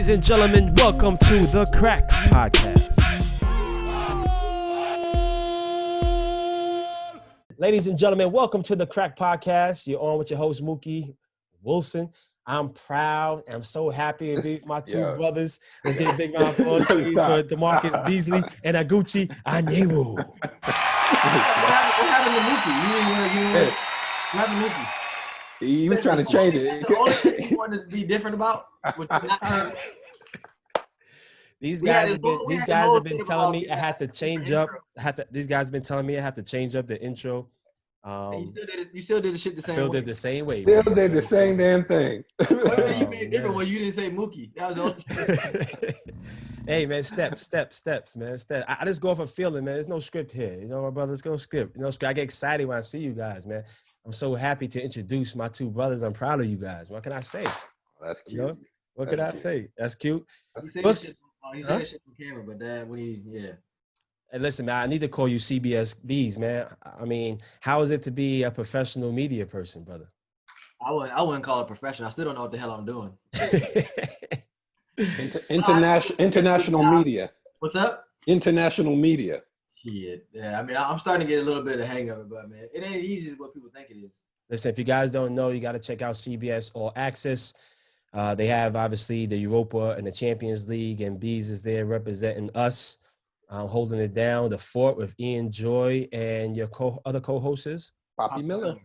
Ladies and gentlemen, welcome to the Crack Podcast. Ladies and gentlemen, welcome to the Crack Podcast. You're on with your host, Mookie Wilson. I'm proud. I'm so happy to be with my two brothers. Let's get a big round of applause, please, for Damarcus, Beasley, and Oguchi, Onyewu. What happened to Mookie? What happened to Mookie? He was trying to change it. The only thing you wanted to be different about was not These guys have been telling me I have to change up. These guys have been telling me I have to change up the intro. You still did the shit the same way. Still did the same way. Still did the same damn thing. You made different when you didn't say Mookie. That was the only. Hey man, steps, man. I just go off a feeling, man. There's no script here. You know, my brother, there's no script. I get excited when I see you guys, man. I'm so happy to introduce my two brothers. I'm proud of you guys. What can I say? That's cute. You know? What can I say? That's cute. You say that shit on camera, but And listen, man, I need to call you CBSBs, man. I mean, how is it to be a professional media person, brother? I wouldn't call it professional. I still don't know what the hell I'm doing. International media. What's up? International media. Shit. Yeah, I mean, I'm starting to get a little bit of hang of it, but man, it ain't easy as what people think it is. Listen, if you guys don't know, you got to check out CBS All Access. They have, obviously, the Europa and the Champions League, and Bees is there representing us, holding it down. The Fort with Ian Joy and your other co-host is? Poppy Miller.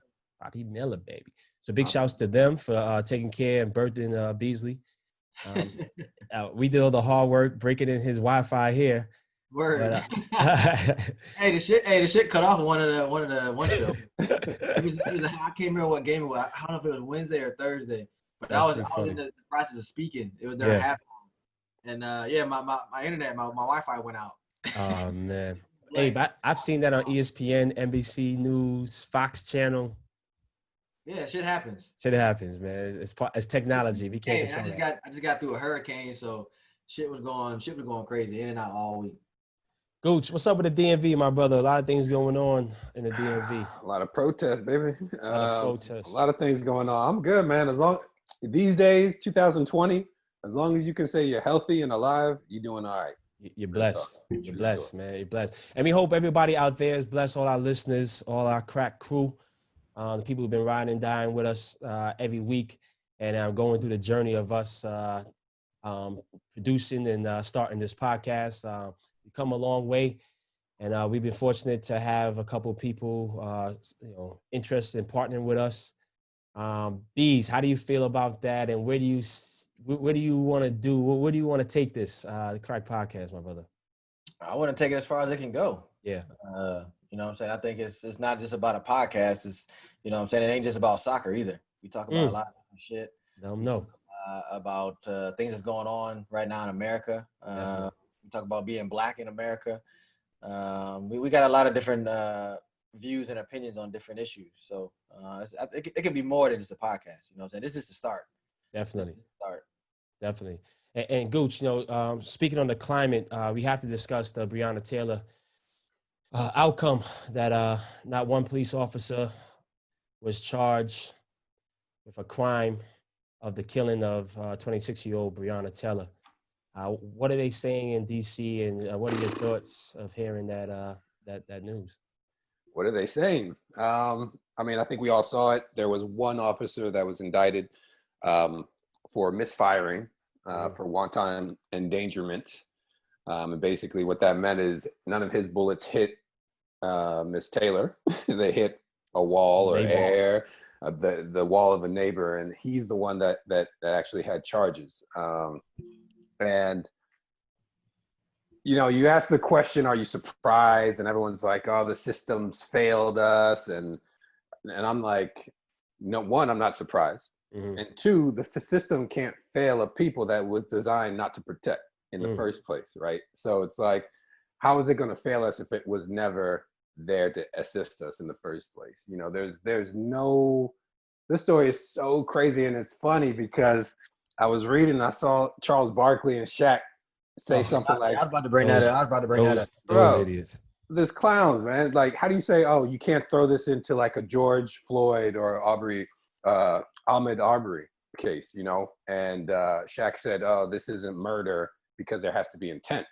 Poppy Miller, baby. So big shouts to them for taking care and birthing Beasley. We did all the hard work breaking in his Wi-Fi here. Word. But, hey, the shit cut off one show. I can't remember what game it was. I don't know if it was Wednesday or Thursday, but I was in the process of speaking. It was during halftime, and my internet, my Wi-Fi went out. Oh man. Hey, but I've seen that on ESPN, NBC News, Fox Channel. Yeah, shit happens. Shit happens, man. It's technology. We can't control that. I just got through a hurricane, so shit was going crazy in and out all week. Gooch, what's up with the DMV, my brother? A lot of things going on in the DMV. A lot of protests, baby. A lot of things going on. I'm good, man. These days, 2020, as long as you can say you're healthy and alive, you're doing all right. You're blessed. You're blessed, man. You're blessed. And we hope everybody out there is blessed, all our listeners, all our crack crew, the people who've been riding and dying with us every week, and going through the journey of us producing and starting this podcast. We've come a long way, and we've been fortunate to have a couple of people, interested in partnering with us. Bees, how do you feel about that, and where do you want to do? Where do you want to take this the Crack Podcast, my brother? I want to take it as far as it can go. Yeah. You know what I'm saying? I think it's not just about a podcast. It's, you know what I'm saying? It ain't just about soccer either. We talk about a lot of different shit. About things that's going on right now in America. We talk about being black in America. We got a lot of different views and opinions on different issues. So it can be more than just a podcast. You know what I'm saying? This is the start. Definitely. Definitely. And Gooch, speaking on the climate, we have to discuss the Breonna Taylor outcome that not one police officer was charged with a crime of the killing of 26-year-old Breonna Taylor. What are they saying in D.C., and what are your thoughts of hearing that news? What are they saying? I mean, I think we all saw it. There was one officer that was indicted for misfiring for wanton endangerment. And basically what that meant is none of his bullets hit Miss Taylor. They hit a wall or air, the wall of a neighbor, and he's the one that actually had charges. And, you ask the question, are you surprised? And everyone's like, oh, the system's failed us. And I'm like, no, one, I'm not surprised. Mm-hmm. And two, the system can't fail a people that was designed not to protect in the first place, right? So it's like, how is it going to fail us if it was never there to assist us in the first place? This story is so crazy, and it's funny because I was reading, I saw Charles Barkley and Shaq say something like, I was about to bring that up. Those idiots. There's clowns, man. Like, how do you say, oh, you can't throw this into like a George Floyd or Ahmaud Arbery? case, you know, and Shaq said, "Oh, this isn't murder because there has to be intent."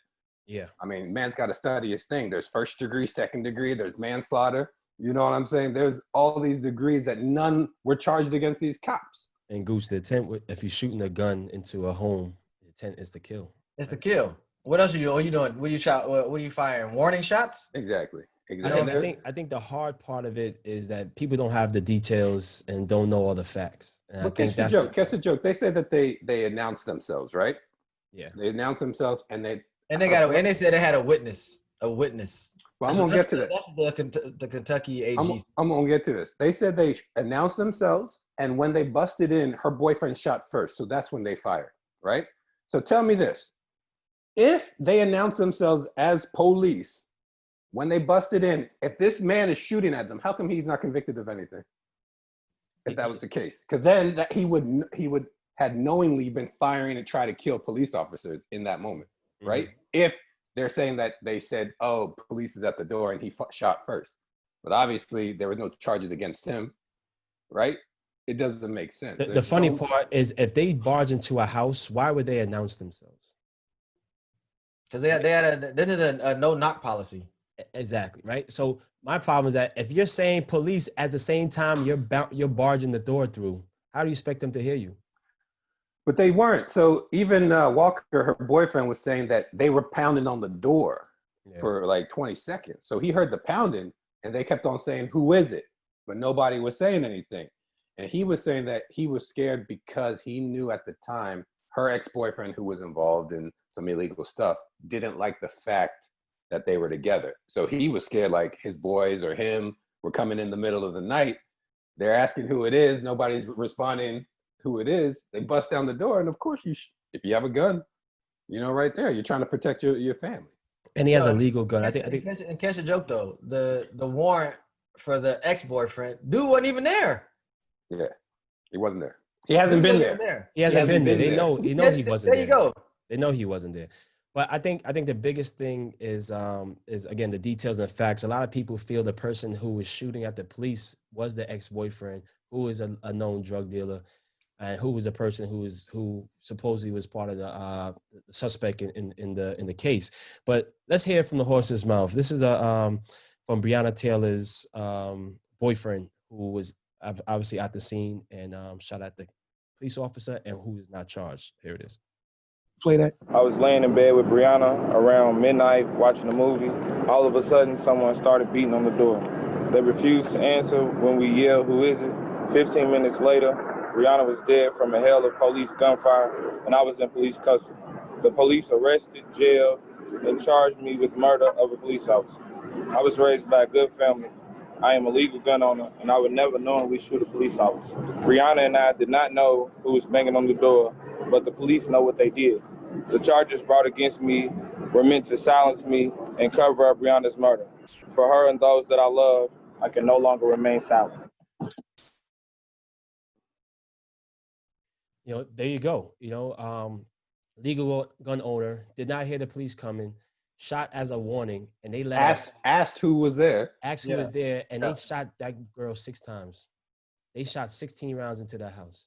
Yeah. I mean, man's got to study his thing. There's first degree, second degree, there's manslaughter. You know what I'm saying? There's all these degrees that none were charged against these cops. And Goose, the intent, if you're shooting a gun into a home, the intent is to kill. It's to kill. What else are you doing? What are you doing? What are you firing? Warning shots? Exactly. I think the hard part of it is that people don't have the details and don't know all the facts. And But catch the joke. Catch the joke. They said that they announced themselves, right? Yeah. They announced themselves, and they said they had a witness. A witness. Well, I'm gonna get to that. That's the Kentucky AG. I'm gonna get to this. They said they announced themselves, and when they busted in, her boyfriend shot first, so that's when they fired, right? So tell me this: if they announced themselves as police when they busted in, if this man is shooting at them, how come he's not convicted of anything? If that was the case, because then that he would had knowingly been firing to try to kill police officers in that moment, right? If they're saying that they said, "Oh, police is at the door," and he shot first, but obviously there were no charges against him, right? It doesn't make sense. The funny part is, if they barge into a house, why would they announce themselves? Because they did a no knock policy. Exactly, right? So my problem is that if you're saying police at the same time you're barging the door through, how do you expect them to hear you? But they weren't. So even Walker, her boyfriend, was saying that they were pounding on the door for like 20 seconds. So he heard the pounding, and they kept on saying, "Who is it?" But nobody was saying anything. And he was saying that he was scared because he knew at the time her ex-boyfriend, who was involved in some illegal stuff, didn't like the fact that they were together. So he was scared, like his boys or him were coming in the middle of the night. They're asking who it is. Nobody's responding who it is. They bust down the door. And of course, if you have a gun, you know, right there, you're trying to protect your family. And he has a legal gun. I think. And catch a joke though. The warrant for the ex-boyfriend, dude wasn't even there. Yeah, he wasn't there. He hasn't been there. He hasn't been there. They know he wasn't there. There you go. They know he wasn't there. But I think the biggest thing is again the details and facts. A lot of people feel the person who was shooting at the police was the ex-boyfriend, who is a known drug dealer, and who was the person who supposedly was part of the suspect in the case. But let's hear it from the horse's mouth. This is from Breonna Taylor's boyfriend, who was obviously at the scene and shot at the police officer, and who is not charged. Here it is. Play that. I was laying in bed with Breonna around midnight watching a movie. All of a sudden, someone started beating on the door. They refused to answer when we yelled, "Who is it?" 15 minutes later, Breonna was dead from a hail of police gunfire, and I was in police custody. The police arrested, jailed, and charged me with murder of a police officer. I was raised by a good family. I am a legal gun owner, and I would never knowingly shoot a police officer. Breonna and I did not know who was banging on the door, but the police know what they did. The charges brought against me were meant to silence me and cover up Breonna's murder. For her and those that I love, I can no longer remain silent. You know, there you go. You know, legal gun owner did not hear the police coming, shot as a warning, and they asked who was there. Asked who was there, and they shot that girl 6 times. They shot 16 rounds into that house.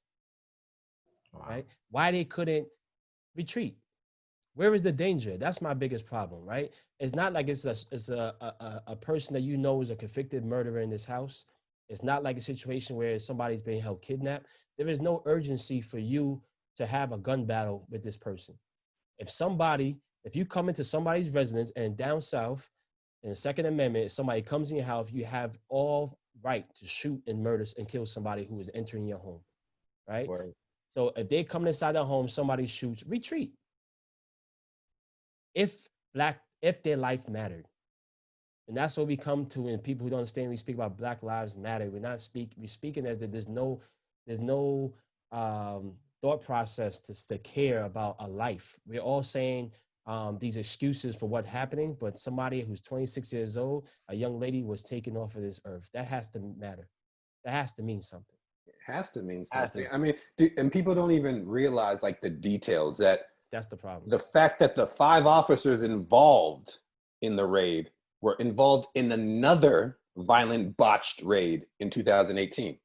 Wow. Right? Why they couldn't retreat? Where is the danger? That's my biggest problem, right? It's not like it's a person that you know is a convicted murderer in this house. It's not like a situation where somebody's being held kidnapped. There is no urgency for you to have a gun battle with this person. If you come into somebody's residence and down south in the Second Amendment, if somebody comes in your house, you have all right to shoot and murder and kill somebody who is entering your home, right? Word. So if they come inside their home, somebody shoots, retreat. If their life mattered. And that's what we come to, and people who don't understand, we speak about Black Lives Matter. We're speaking that there's no thought process to care about a life. We're all saying these excuses for what's happening, but somebody who's 26 years old, a young lady was taken off of this earth. That has to matter. That has to mean something. It has to mean something. I mean, and people don't even realize like the details that's the problem. The fact that the 5 officers involved in the raid were involved in another violent botched raid in 2018,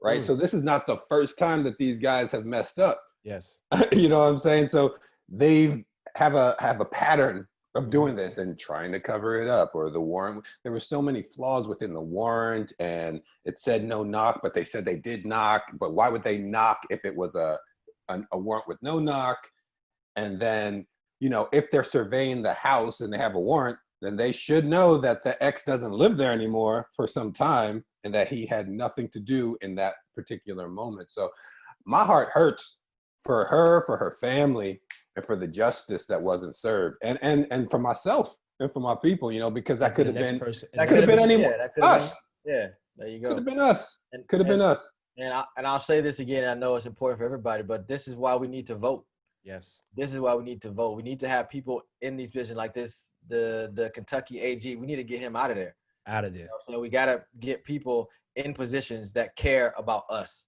right? So this is not the first time that these guys have messed up. Yes. You know what I'm saying? So they have a pattern of doing this and trying to cover it up. Or the warrant, there were so many flaws within the warrant, and it said no knock, but they said they did knock. But why would they knock if it was a warrant with no knock? And then, you know, if they're surveying the house and they have a warrant, then they should know that the ex doesn't live there anymore for some time, and that he had nothing to do in that particular moment. So my heart hurts for her family, and for the justice that wasn't served, and for myself and for my people, you know, because that could have been anyone. Us. Yeah, there you go. Could have been us. Could have been us. And I'll say this again. I know it's important for everybody, but this is why we need to vote. Yes. This is why we need to vote. We need to have people in these positions like this. The Kentucky AG. We need to get him out of there. Out of there. You know, so we got to get people in positions that care about us,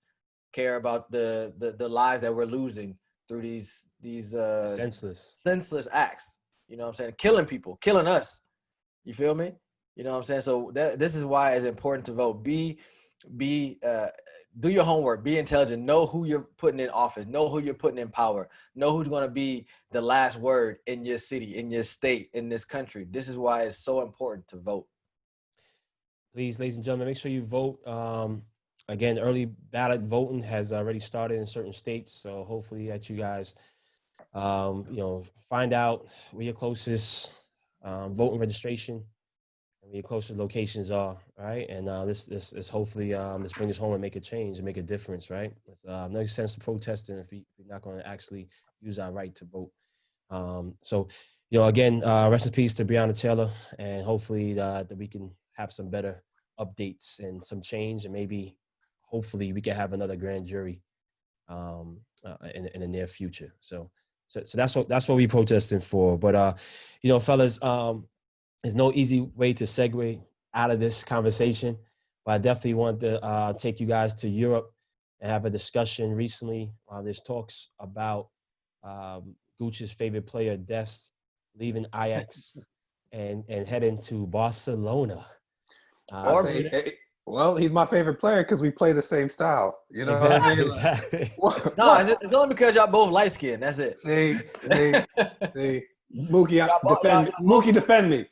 care about the lives that we're losing through these senseless acts. You know what I'm saying? Killing people, killing us. You feel me? You know what I'm saying? So this is why it's important to vote. Do your homework, be intelligent, know who you're putting in office, know who you're putting in power, know who's going to be the last word in your city, in your state, in this country. This is why it's so important to vote. Please, ladies and gentlemen, make sure you vote. Again, early ballot voting has already started in certain states, so hopefully that you guys, find out where your closest voting registration and where your closest locations are, right? And this hopefully let's bring this home and make a change and make a difference, right? It's no sense to protesting if we're not going to actually use our right to vote. So, again, rest in peace to Breonna Taylor, and hopefully that we can have some better updates and some change, and maybe hopefully we can have another grand jury in the near future. So that's what we're protesting for. But fellas, there's no easy way to segue out of this conversation. But I definitely want to take you guys to Europe and have a discussion. Recently, there's talks about Gucci's favorite player, Dest, leaving Ajax and heading to Barcelona. Well, he's my favorite player because we play the same style. You know exactly, what I mean? Exactly. It's only because y'all both light skinned. That's it. See. Mookie, defend me.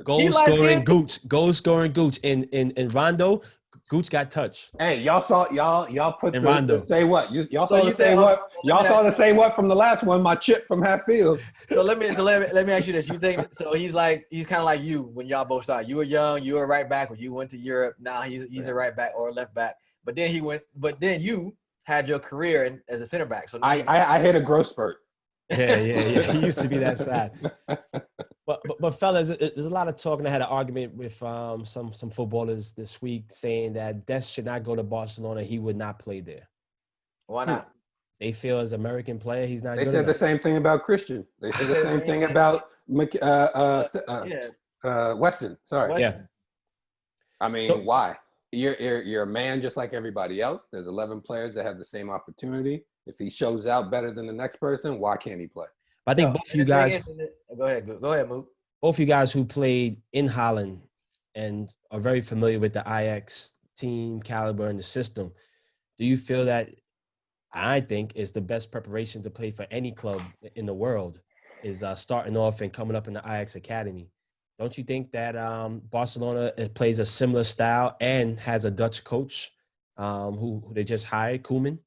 Goal scoring Gooch. In Rondo, Gooch got touched. Hey, y'all put in the Rondo. Say what? Y'all saw the say what from the last one, my chip from half field. So let me ask you this. You think so he's kind of like you when y'all both started. You were young, you were right back when you went to Europe. Now he's a right back or a left back. But then you had your career as a center back. So I hit a growth spurt. Yeah. He used to be that side. But fellas, there's a lot of talk, and I had an argument with some footballers this week saying that Dest should not go to Barcelona. He would not play there. Why not? They feel as an American player, he's not good They said enough. the same thing about Christian. They said the same thing about Weston. Sorry. Weston. Yeah. I mean, why? You're a man just like everybody else. There's 11 players that have the same opportunity. If he shows out better than the next person, why can't he play? I think both of you guys. Go ahead, Mook. Both of you guys who played in Holland and are very familiar with the Ajax team caliber and the system, do you feel that I think is the best preparation to play for any club in the world is starting off and coming up in the Ajax Academy? Don't you think that Barcelona plays a similar style and has a Dutch coach who they just hired, Koeman?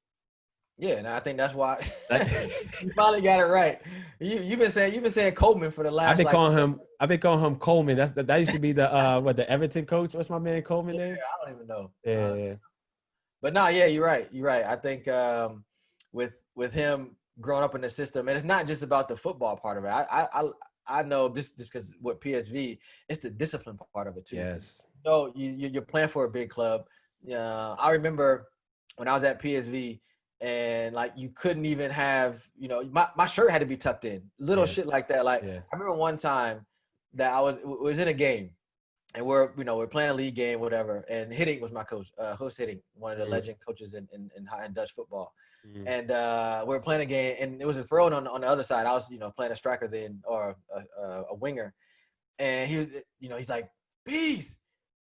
Yeah, and I think that's why you finally got it right. You've been saying Coleman for the last. I've been calling him Coleman. That used to be the Everton coach. What's my man Coleman name? I don't even know. Yeah. But no, yeah, you're right. I think with him growing up in the system, and it's not just about the football part of it. I know just because with PSV, it's the discipline part of it too. Yes. So you're playing for a big club. Yeah, I remember when I was at PSV. And you couldn't even have, my shirt had to be tucked in, shit like that. I remember one time that I was in a game, and we're playing a league game, whatever. And Hiddink was my coach, Hoos Hiddink, one of the legend coaches in Dutch football. Mm-hmm. And we were playing a game, and it was a throw on the other side. I was playing a striker then, or a winger, and he was he's like, "Beast,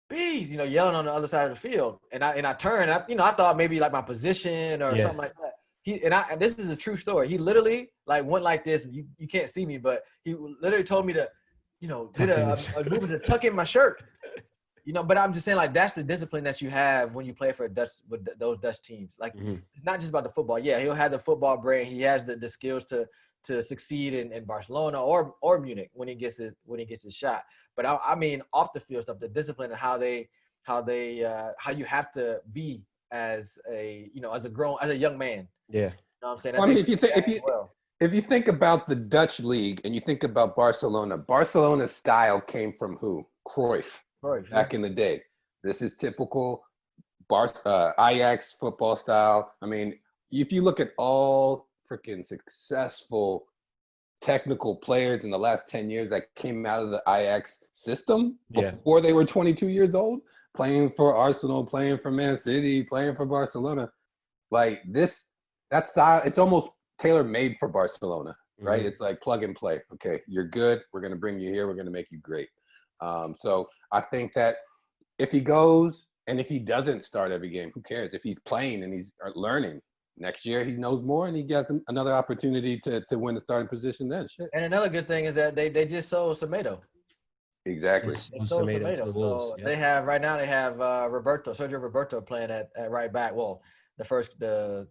Bees, yelling on the other side of the field. And I turned, I thought maybe like my position or something like that. And this is a true story. He literally like went like this. You can't see me, but he literally told me to, did a movement to tuck in my shirt. But I'm just saying, like, that's the discipline that you have when you play for those Dutch teams. Like, it's not just about the football. Yeah, he'll have the football brain. He has the skills to succeed in Barcelona or Munich when he gets his shot. But I mean, off the field stuff, the discipline and how you have to be as a young man. Yeah. You know what I'm saying? I mean, if you think about the Dutch league and you think about Barcelona's style came from who? Cruyff. Back in the day. This is typical Ajax football style. I mean, if you look at all freaking successful technical players in the last 10 years that came out of the Ajax system before they were 22 years old, playing for Arsenal, playing for Man City, playing for Barcelona, like that style, it's almost tailor-made for Barcelona, right? It's like plug and play. Okay, you're good. We're going to bring you here. We're going to make you great. So I think that if he goes and if he doesn't start every game, who cares? If he's playing and he's learning, next year he knows more and he gets another opportunity to win the starting position then. Shit. And another good thing is that they just sold Semedo. Exactly. They sold Semedo. So they have Sergio Roberto playing at right back. Well, some of the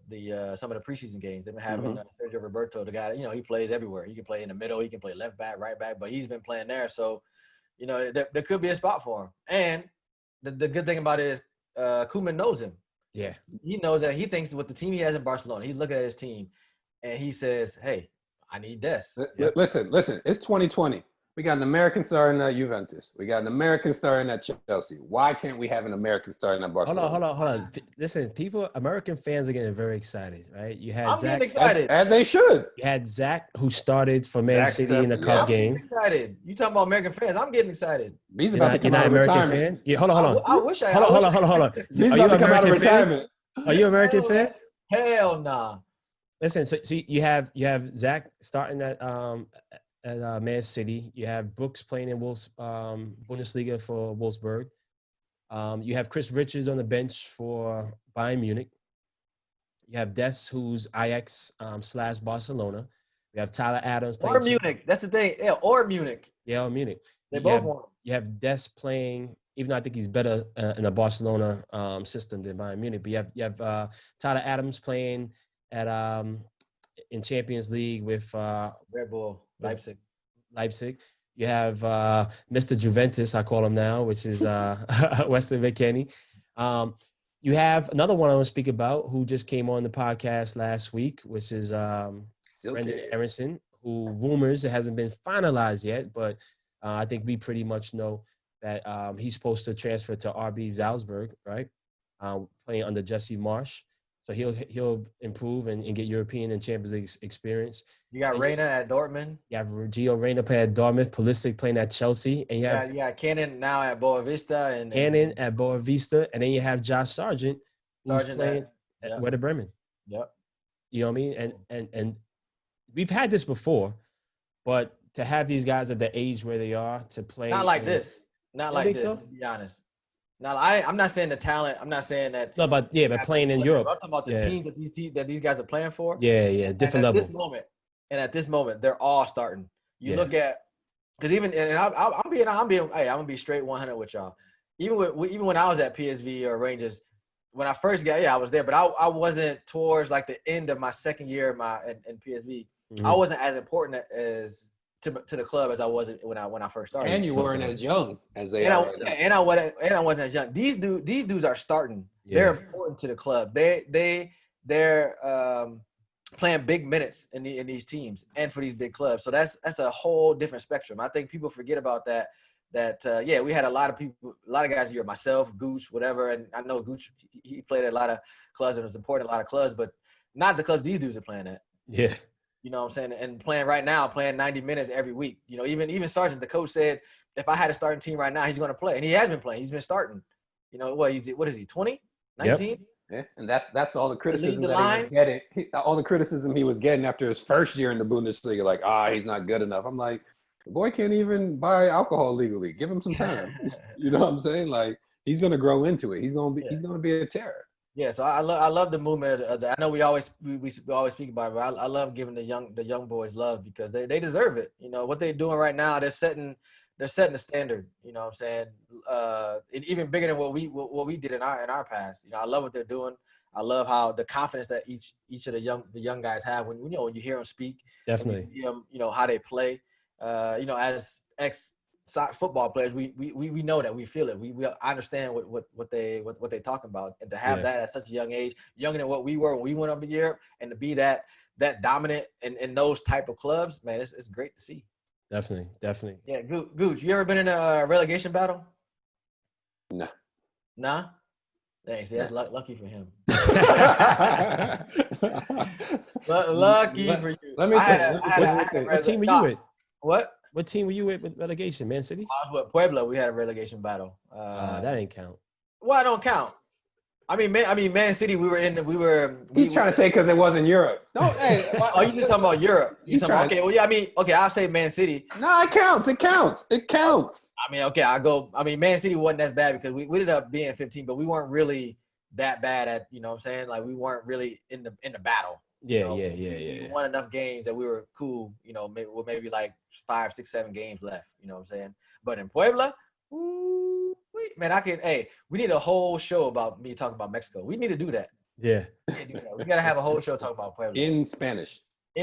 preseason games they've been having Sergio Roberto, the guy, he plays everywhere. He can play in the middle, he can play left back, right back, but he's been playing there. So there could be a spot for him. And the good thing about it is Koeman knows him. Yeah. He knows that he thinks with the team he has in Barcelona, he's looking at his team and he says, hey, I need this. Listen, it's 2020. We got an American star in Juventus. We got an American star in Chelsea. Why can't we have an American star in Barcelona? Hold on. Listen, American fans are getting very excited, right? You had Zach, getting excited. And they should. You had Zach, who started for Man City in the Cup game. I'm excited. You talking about American fans? I'm getting excited. He's about to come out of American retirement. fan? Yeah, hold on. I wish I. Hold on. He's about to come out of retirement. Are you an American fan? Hell nah. Listen, so you have Zach starting at Man City. You have Brooks playing in Bundesliga for Wolfsburg. You have Chris Richards on the bench for Bayern Munich. You have Des, who's Ajax / Barcelona. We have Tyler Adams. Or Munich. That's the thing. Yeah, or Munich. Yeah, or Munich. They both want him. You have Des playing, even though I think he's better in a Barcelona system than Bayern Munich. But you have Tyler Adams playing at in Champions League with Red Bull Leipzig. You have Mr. Juventus, I call him now, which is Wesley Matthews. You have another one I want to speak about who just came on the podcast last week, which is Brendan Aronson, who rumors, it hasn't been finalized yet, but I think we pretty much know that he's supposed to transfer to RB Salzburg, right? Playing under Jesse Marsch. So he'll improve and get European and Champions League experience. You got Reina at Dortmund. You have Gio Reyna playing at Dortmund, Pulisic playing at Chelsea. And you have Cannon now at Boavista. And then you have Josh Sargent who's playing at Werder Bremen. Yep. You know what I mean? And we've had this before, but to have these guys at the age where they are to play. Not like this. Not like this, to be honest. Now, I'm not saying the talent. I'm not saying that. No, but playing in Europe. I'm talking about the teams that these guys are playing for. Yeah, different level. At this moment, they're all starting. You look at, because I'm gonna be straight 100 with y'all. Even when I was at PSV or Rangers, when I first got, I was there, but I wasn't towards like the end of my second year in PSV. Mm-hmm. I wasn't as important as to the club as I was when I first started. And you weren't as young as they are. And I wasn't as young. These dudes are starting. Yeah. They're important to the club. They're playing big minutes in these teams and for these big clubs. So that's a whole different spectrum. I think people forget about that. We had a lot of people, a lot of guys here, myself, Gooch, whatever, and I know Gooch, he played at a lot of clubs and was important at a lot of clubs, but not the clubs these dudes are playing at. Yeah. You know what I'm saying? And playing 90 minutes every week. You know, even Sargent, the coach said, if I had a starting team right now, he's going to play. And he has been playing. He's been starting. You know, what is he, 20? 19? Yep. Yeah, and that's all the criticism that he was getting. All the criticism he was getting after his first year in the Bundesliga, like, he's not good enough. I'm like, the boy can't even buy alcohol legally. Give him some time. You know what I'm saying? Like, he's gonna grow into it. He's gonna be a terror. Yeah, so I love the movement of the, I know we always speak about it, but I love giving the young boys love because they deserve it. You know what they're doing right now. They're setting the standard. You know what I'm saying? And even bigger than what we did in our past. You know, I love what they're doing. I love how the confidence that each of the young guys have when you hear them speak. Definitely. You see them, how they play. As football players, we know that, we feel it. We understand what they talking about, and to have that at such a young age, younger than what we were when we went up to Europe, and to be that dominant in those type of clubs, man, it's great to see. Definitely. Yeah, Gooch, you ever been in a relegation battle? No. Nah. Thanks. That's lucky for him. Lucky for you. Let me what team were you with? What? What team were you with relegation? Man City? I was with Puebla. We had a relegation battle. That ain't count. Well, I don't count. I mean, Man City. He's trying to say because it wasn't Europe. No, hey. Oh, you just talking about Europe? Okay. Well, yeah. I'll say Man City. No, it counts. It counts. I mean, okay. Man City wasn't as bad because we ended up being 15, but we weren't really that bad at. You know what I'm saying? Like we weren't really in the battle. Yeah. We won enough games that we were cool. Maybe like 5, 6, 7 games left. You know what I'm saying? But in Puebla, we need a whole show about me talking about Mexico. We need to do that. Yeah. We gotta have a whole show talk about Puebla. In Spanish. So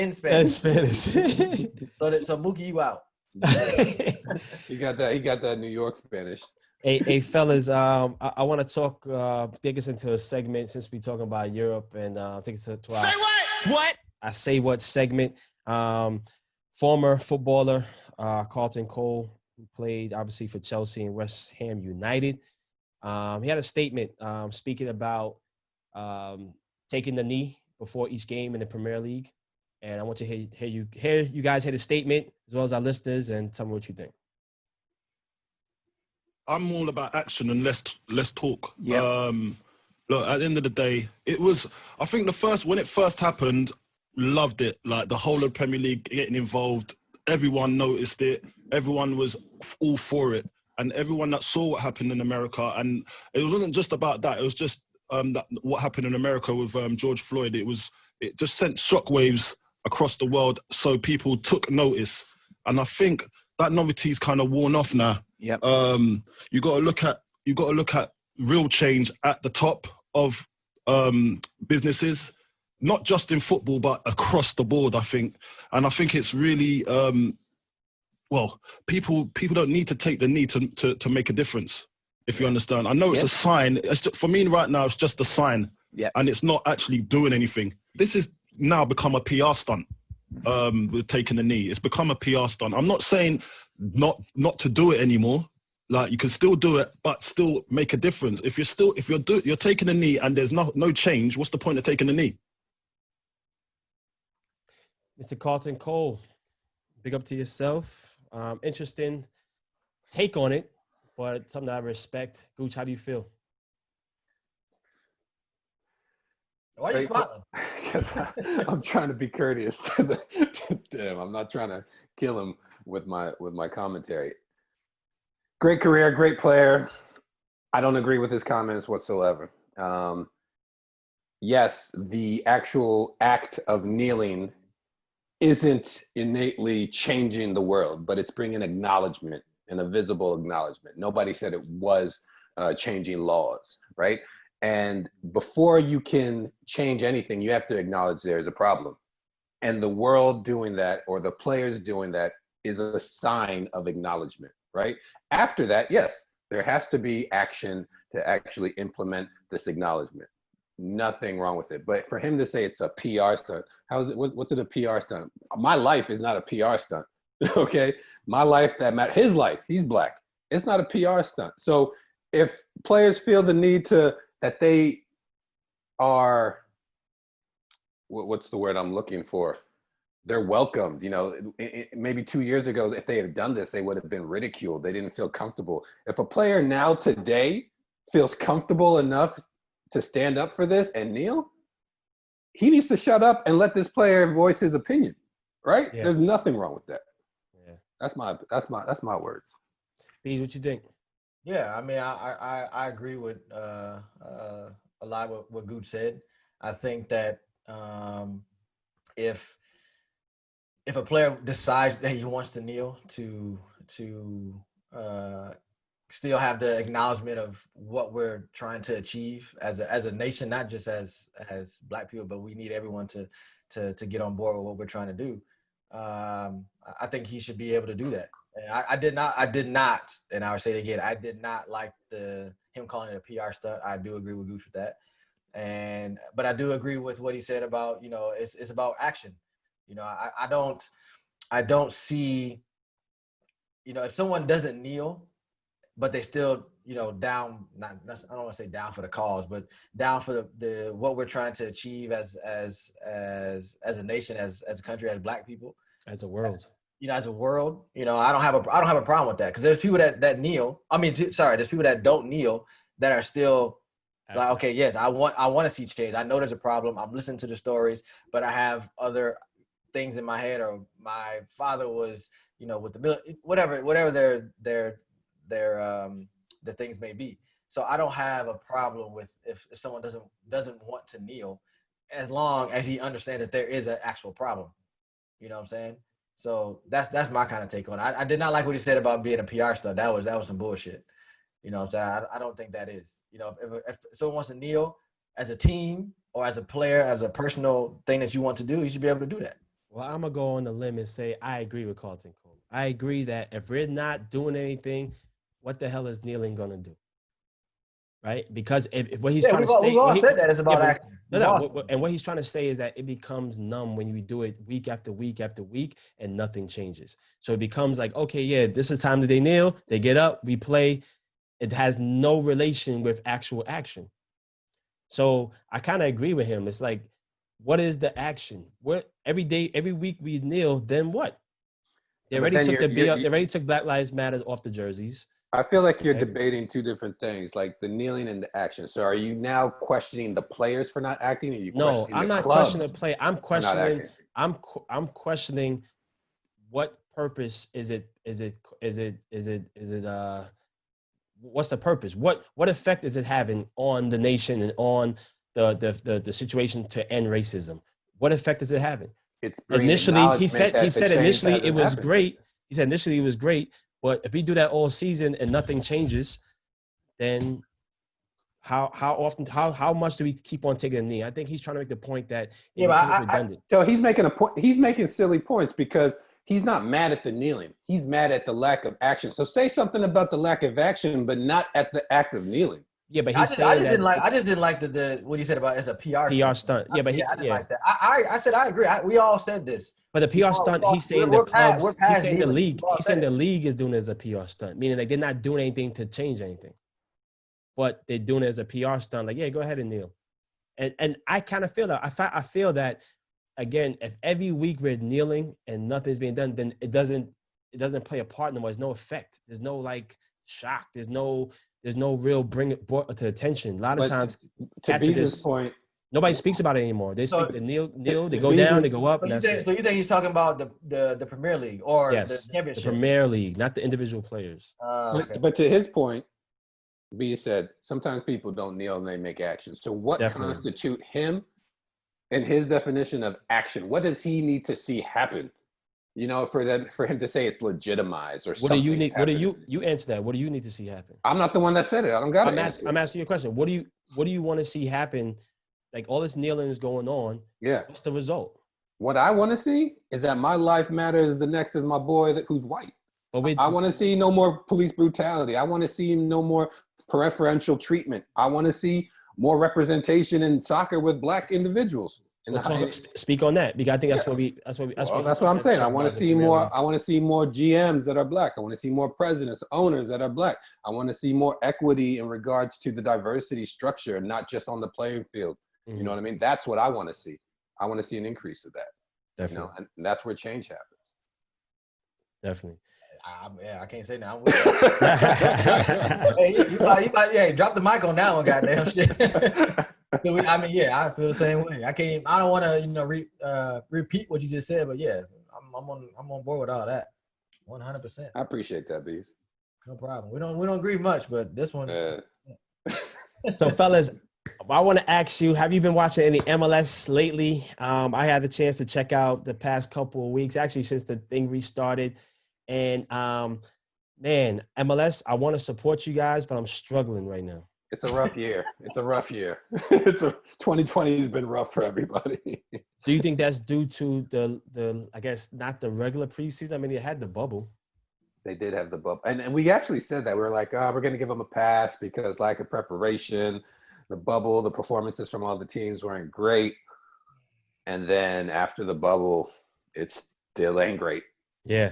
Mookie, you out. He got that New York Spanish. Hey, fellas, I want to talk, take us into a segment since we're talking about Europe, and take us to our Say what? What? I say what segment. Former footballer Carlton Cole, who played obviously for Chelsea and West Ham United. He had a statement speaking about taking the knee before each game in the Premier League, and I want to hear you guys hear the statement as well as our listeners, and tell me what you think. I'm all about action and less talk. Yeah. Look, at the end of the day, I think when it first happened, loved it. Like the whole of the Premier League getting involved, everyone noticed it. Everyone was all for it. And everyone that saw what happened in America, and it wasn't just about that. It was just what happened in America with George Floyd. It just sent shockwaves across the world. So people took notice. And I think that novelty's kind of worn off now. Yep. You got to look at real change at the top of businesses, not just in football but across the board. I think it's really people don't need to take the knee to make a difference. If you understand, I know it's a sign. For me right now, it's just a sign, and it's not actually doing anything. This is now become a PR stunt. With taking the knee, it's become a PR stunt. I'm not saying not to do it anymore. Like you can still do it, but still make a difference. If you're taking the knee and there's no change, what's the point of taking the knee? Mr. Carlton Cole, big up to yourself. Interesting take on it, but something I respect. Gooch, how do you feel? Why are you smiling? Because I'm trying to be courteous to him. I'm not trying to kill him with my commentary. Great career, great player. I don't agree with his comments whatsoever. Yes, the actual act of kneeling isn't innately changing the world, but it's bringing acknowledgement and a visible acknowledgement. Nobody said it was changing laws, right? And before you can change anything, you have to acknowledge there's a problem. And the world doing that, or the players doing that, is a sign of acknowledgement, right? After that, yes, there has to be action to actually implement this acknowledgement. Nothing wrong with it. But for him to say it's a PR stunt, how is it? What's it a PR stunt? My life is not a PR stunt, okay? My life his life, he's black. It's not a PR stunt. So if players feel the need that they are, what's the word I'm looking for? They're welcomed. Maybe 2 years ago, if they had done this, they would have been ridiculed. They didn't feel comfortable. If a player now today feels comfortable enough to stand up for this and kneel, he needs to shut up and let this player voice his opinion, right? Yeah. There's nothing wrong with that. Yeah. That's my words. Beasley, what you think? Yeah, I mean, I agree with a lot of what Gooch said. I think that if a player decides that he wants to kneel to uh, still have the acknowledgement of what we're trying to achieve as a nation, not just as Black people, but we need everyone to get on board with what we're trying to do. I think he should be able to do that. And I did not, and I would say it again, I did not like him calling it a PR stunt. I do agree with Gooch with that. But I do agree with what he said about, it's about action. I don't see, if someone doesn't kneel, but they still, down, I don't want to say down for the cause, but down for the what we're trying to achieve as a nation, as a country, as Black people, as a world. As a world, I don't have a problem with that, because there's people that kneel. I mean, there's people that don't kneel that are still like, okay, yes, I want to see change. I know there's a problem. I'm listening to the stories, but I have other things in my head, or my father was, with the whatever the things may be. So I don't have a problem with if someone doesn't want to kneel, as long as he understands that there is an actual problem. You know what I'm saying? So that's my kind of take on it. I did not like what he said about being a PR stunt. That was some bullshit. You know what I'm saying? I don't think that is. If someone wants to kneel as a team or as a player, as a personal thing that you want to do, you should be able to do that. Well, I'm going to go on the limb and say I agree with Carlton Cole. I agree that if we're not doing anything, what the hell is kneeling going to do? Right? Because if what he's trying to say, we've all said that it's about action. And what he's trying to say is that it becomes numb when you do it week after week after week and nothing changes. So it becomes like, okay, yeah, this is time that they kneel, they get up, we play. It has no relation with actual action. So I kind of agree with him. It's like, what is the action? What every day, every week we kneel, then what? They already took Black Lives Matter off the jerseys. I feel like you're debating two different things, like the kneeling and the action. So are you now questioning the players for not acting? Or are you no, I'm not questioning the play. I'm questioning. I'm questioning what purpose is it? What's the purpose? What effect is it having on the nation and on the situation to end racism? What effect is it having? It's initially he said initially it was great. He said initially it was great. But if we do that all season and nothing changes, then how much do we keep on taking a knee? I think he's trying to make the point that redundant. So he's making a point. He's making silly points because he's not mad at the kneeling. He's mad at the lack of action. So say something about the lack of action, but not at the act of kneeling. Yeah, but I just didn't like the what he said about it's a PR stunt. Yeah, but I didn't like that. I said I agree. We all said this. But the PR stunt, he's saying the clubs, he's saying the league, he's saying the league is doing it as a PR stunt, meaning like they're not doing anything to change anything, but they're doing it as a PR stunt. Like, yeah, go ahead and kneel. And I kind of feel that. I feel that again, if every week we're kneeling and nothing's being done, then it doesn't play a part anymore. There's no effect. There's no like shock. There's no real brought to attention. A lot of times, to Beasley's point, nobody speaks about it anymore. They speak the kneel, they go down, they go up. So you think he's talking about the Premier League or the Championship? The Premier League, not the individual players. Okay. But to his point, B said sometimes people don't kneel and they make action. So what constitutes him and his definition of action? What does he need to see happen? For him to say it's legitimized or what do you need? Happening. What do you answer that? What do you need to see happen? I'm not the one that said it. I don't got it. I'm asking you a question. What do you want to see happen? Like all this kneeling is going on. Yeah. What's the result? What I want to see is that my life matters. The next is my boy who's white. I want to see no more police brutality. I want to see no more preferential treatment. I want to see more representation in soccer with Black individuals. Speak on that, because I think that's what I'm saying. I want to see more. I want to see more GMs that are Black. I want to see more presidents, owners that are Black. I want to see more equity in regards to the diversity structure, not just on the playing field. Mm-hmm. You know what I mean? That's what I want to see. I want to see an increase of that. Definitely, and that's where change happens. Definitely. I can't say now. Hey, drop the mic on that one, goddamn shit. I feel the same way. I don't want to, repeat what you just said, but yeah, I'm on board with all that, 100%. I appreciate that, Bees. No problem. We don't agree much, but this one. So, fellas, I want to ask you: have you been watching any MLS lately? I had the chance to check out the past couple of weeks, actually, since the thing restarted. And man, MLS, I want to support you guys, but I'm struggling right now. It's a rough year. It's a rough year. 2020 has been rough for everybody. Do you think that's due to the I guess not the regular preseason? I mean, they had the bubble. They did have the bubble, and we actually said that. We were like, oh, we're going to give them a pass because lack of preparation, the bubble, the performances from all the teams weren't great, and then after the bubble, it still ain't great. Yeah.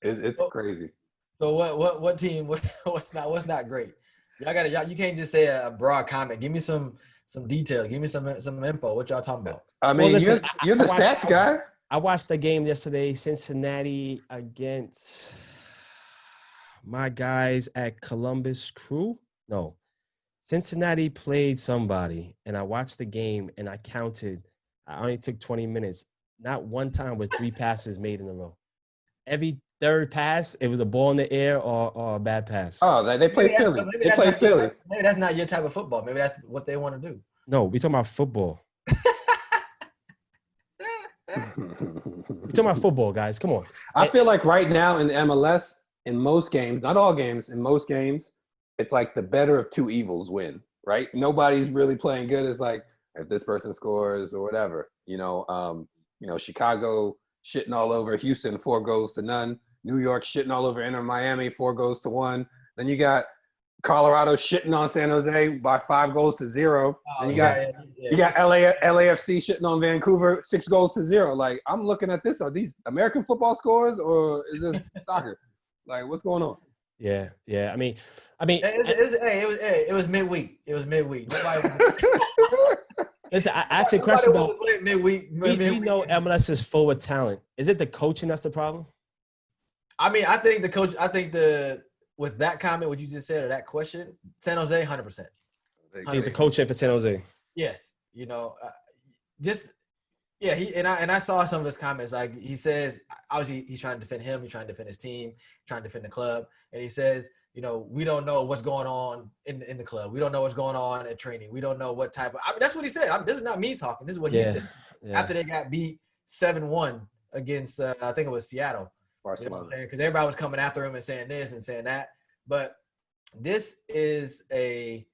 It's crazy. So what team? What's not great? You can't just say a broad comment. Give me some detail. Give me some info. What y'all talking about? I mean, well, listen, you're the stats guy. I watched the game yesterday, Cincinnati against my guys at Columbus Crew. No, Cincinnati played somebody, and I watched the game, and I counted. I only took 20 minutes. Not one time was 3 passes made in a row. Every third pass, it was a ball in the air or a bad pass. Oh, they play Philly. They play Philly. Maybe that's not your type of football. Maybe that's what they want to do. No, we're talking about football. We're talking about football, guys. Come on. I feel like right now in the MLS, in most games, not all games, in most games, it's like the better of two evils win, right? Nobody's really playing good. It's like if this person scores or whatever, Chicago shitting all over Houston, 4-0. New York shitting all over Inter Miami, 4-1. Then you got Colorado shitting on San Jose by 5-0. And you got LAFC shitting on Vancouver 6-0. Like, I'm looking at this. Are these American football scores or is this soccer? Like, what's going on? Yeah. I mean, it was midweek. It was midweek. Listen, I asked you a question about midweek. We know MLS is full of talent. Is it the coaching that's the problem? I mean, I think with that comment, what you just said, or that question, San Jose, 100%. He's a coach for San Jose. Yes, I saw some of his comments. Like he says, obviously he's trying to defend him, he's trying to defend his team, trying to defend the club, and he says, we don't know what's going on in the club. We don't know what's going on at training. We don't know what type of. I mean, that's what he said. This is not me talking. This is what he said after they got beat 7-1 against I think it was Seattle. Because everybody was coming after him and saying this and saying that. But this is a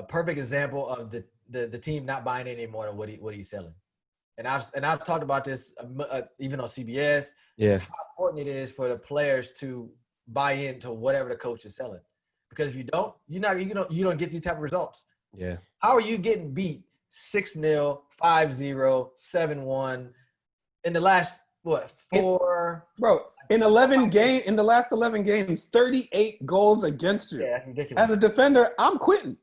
perfect example of the team not buying in anymore than what he's selling. And I've talked about this even on CBS. Yeah, how important it is for the players to buy into whatever the coach is selling. Because if you don't, you don't get these type of results. Yeah. How are you getting beat 6-0, 5-0, 7-1 in the last? What, 4? Bro, in the last 11 games, 38 goals against you. Yeah, that's ridiculous. As a defender, I'm quitting.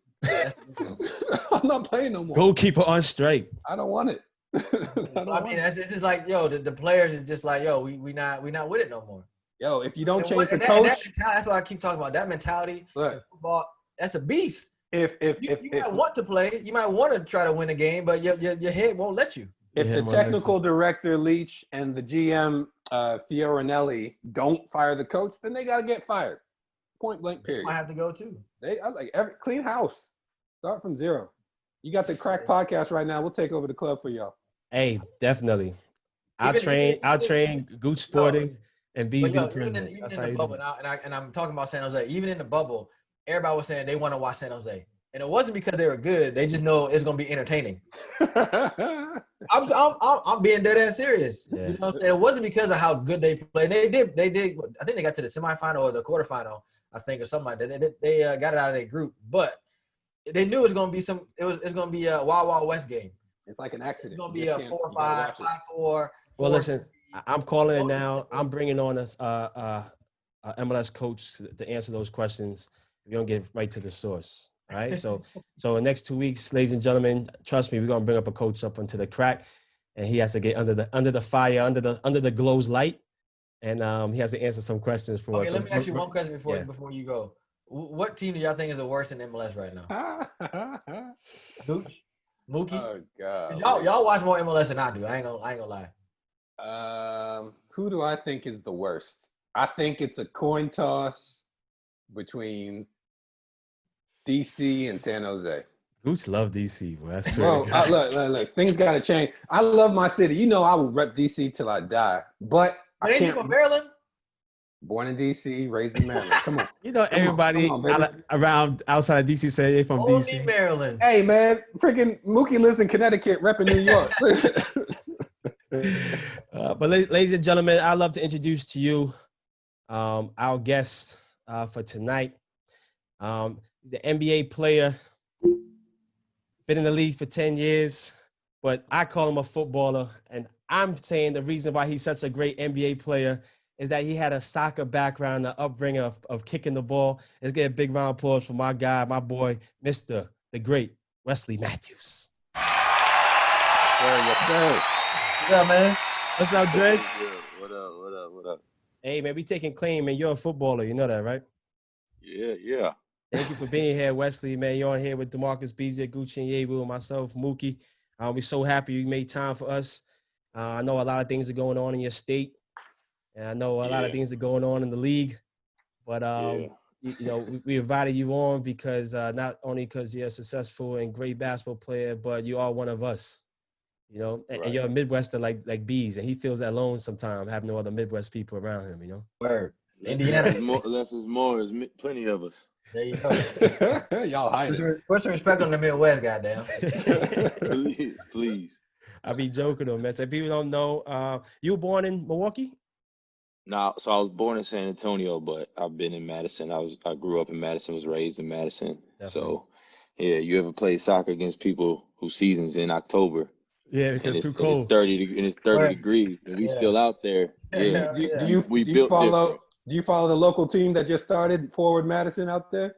I'm not playing no more. Goalkeeper on strike. I don't want it. It's just like, the players is just like, we not with it no more. Yo, if you don't change the coach. That's why I keep talking about that mentality. Look, in football, that's a beast. If you might want to play, you might want to try to win a game, but your head won't let you. If the technical director Leach and the GM Fiorinelli don't fire the coach, then they gotta get fired. Point blank. Period. I have to go too. Clean house. Start from zero. You got the Crack podcast right now. We'll take over the club for y'all. Hey, definitely. I'll train Gooch Sporting and be prison. Even in the bubble, and I'm talking about San Jose. Even in the bubble, everybody was saying they want to watch San Jose. And it wasn't because they were good. They just know it's gonna be entertaining. I'm being dead ass serious. Yeah. You know what I'm saying? It wasn't because of how good they played. They did. I think they got to the semifinal or the quarterfinal. I think or something like that. They got it out of their group, but they knew it was gonna be it's gonna be a Wild Wild West game. It's like an accident. It's gonna be a 4-5, 5-4. Well, listen, I'm calling it now. I'm bringing on a MLS coach to answer those questions. We're gonna get right to the source. All right. So in the next 2 weeks, ladies and gentlemen, trust me, we're gonna bring up a coach up onto the crack, and he has to get under the fire, under the glow's light, and he has to answer some questions for. Okay, let me ask you one question before you go. What team do y'all think is the worst in MLS right now? Gooch, Mookie. Oh God. Y'all watch more MLS than I do. I ain't gonna lie. Who do I think is the worst? I think it's a coin toss between DC and San Jose. Gooch love DC, boy. I swear Bro, to God. look. Things got to change. I love my city. You know I will rep DC till I die. But I ain't you can't. from Maryland? Born in DC, raised in Maryland. Come on. You know, Come everybody on, baby. around outside of DC say they from Only DC. Maryland. Hey, man. Freaking Mookie lives in Connecticut, repping New York. But ladies and gentlemen, I'd love to introduce to you our guest for tonight. He's an NBA player, been in the league for 10 years, but I call him a footballer. And I'm saying the reason why he's such a great NBA player is that he had a soccer background, the upbringing of kicking the ball. Let's get a big round of applause for my guy, my boy, Mr. the Great Wesley Matthews. Yes, sir. What's up, man? What's up, Dre? What up? Hey, man, we taking claim, man. You're a footballer. You know that, right? Yeah. Thank you for being here, Wesley, man. You're on here with Damarcus, Beasley, Oguchi, Onyewu, and myself, Mookie. We're so happy you made time for us. I know a lot of things are going on in your state, and I know a lot of things are going on in the league. But, you know, we invited you on because not only because you're a successful and great basketball player, but you are one of us, you know, and you're a Midwestern like Bees, and he feels that alone sometimes, having no other Midwest people around him, you know? Word. Indiana. Less is more. There's plenty of us. There you go. Y'all hiding. Put some respect on the Midwest, goddamn. Please. I be joking though, man. So people don't know. You were born in Milwaukee? No, so I was born in San Antonio, but I've been in Madison. I grew up in Madison, was raised in Madison. Definitely. So, yeah, you ever play soccer against people whose season's in October? Yeah, because it's too cold. It's 30 degrees, and we still out there. Yeah. Do you follow the local team that just started, Forward Madison, out there?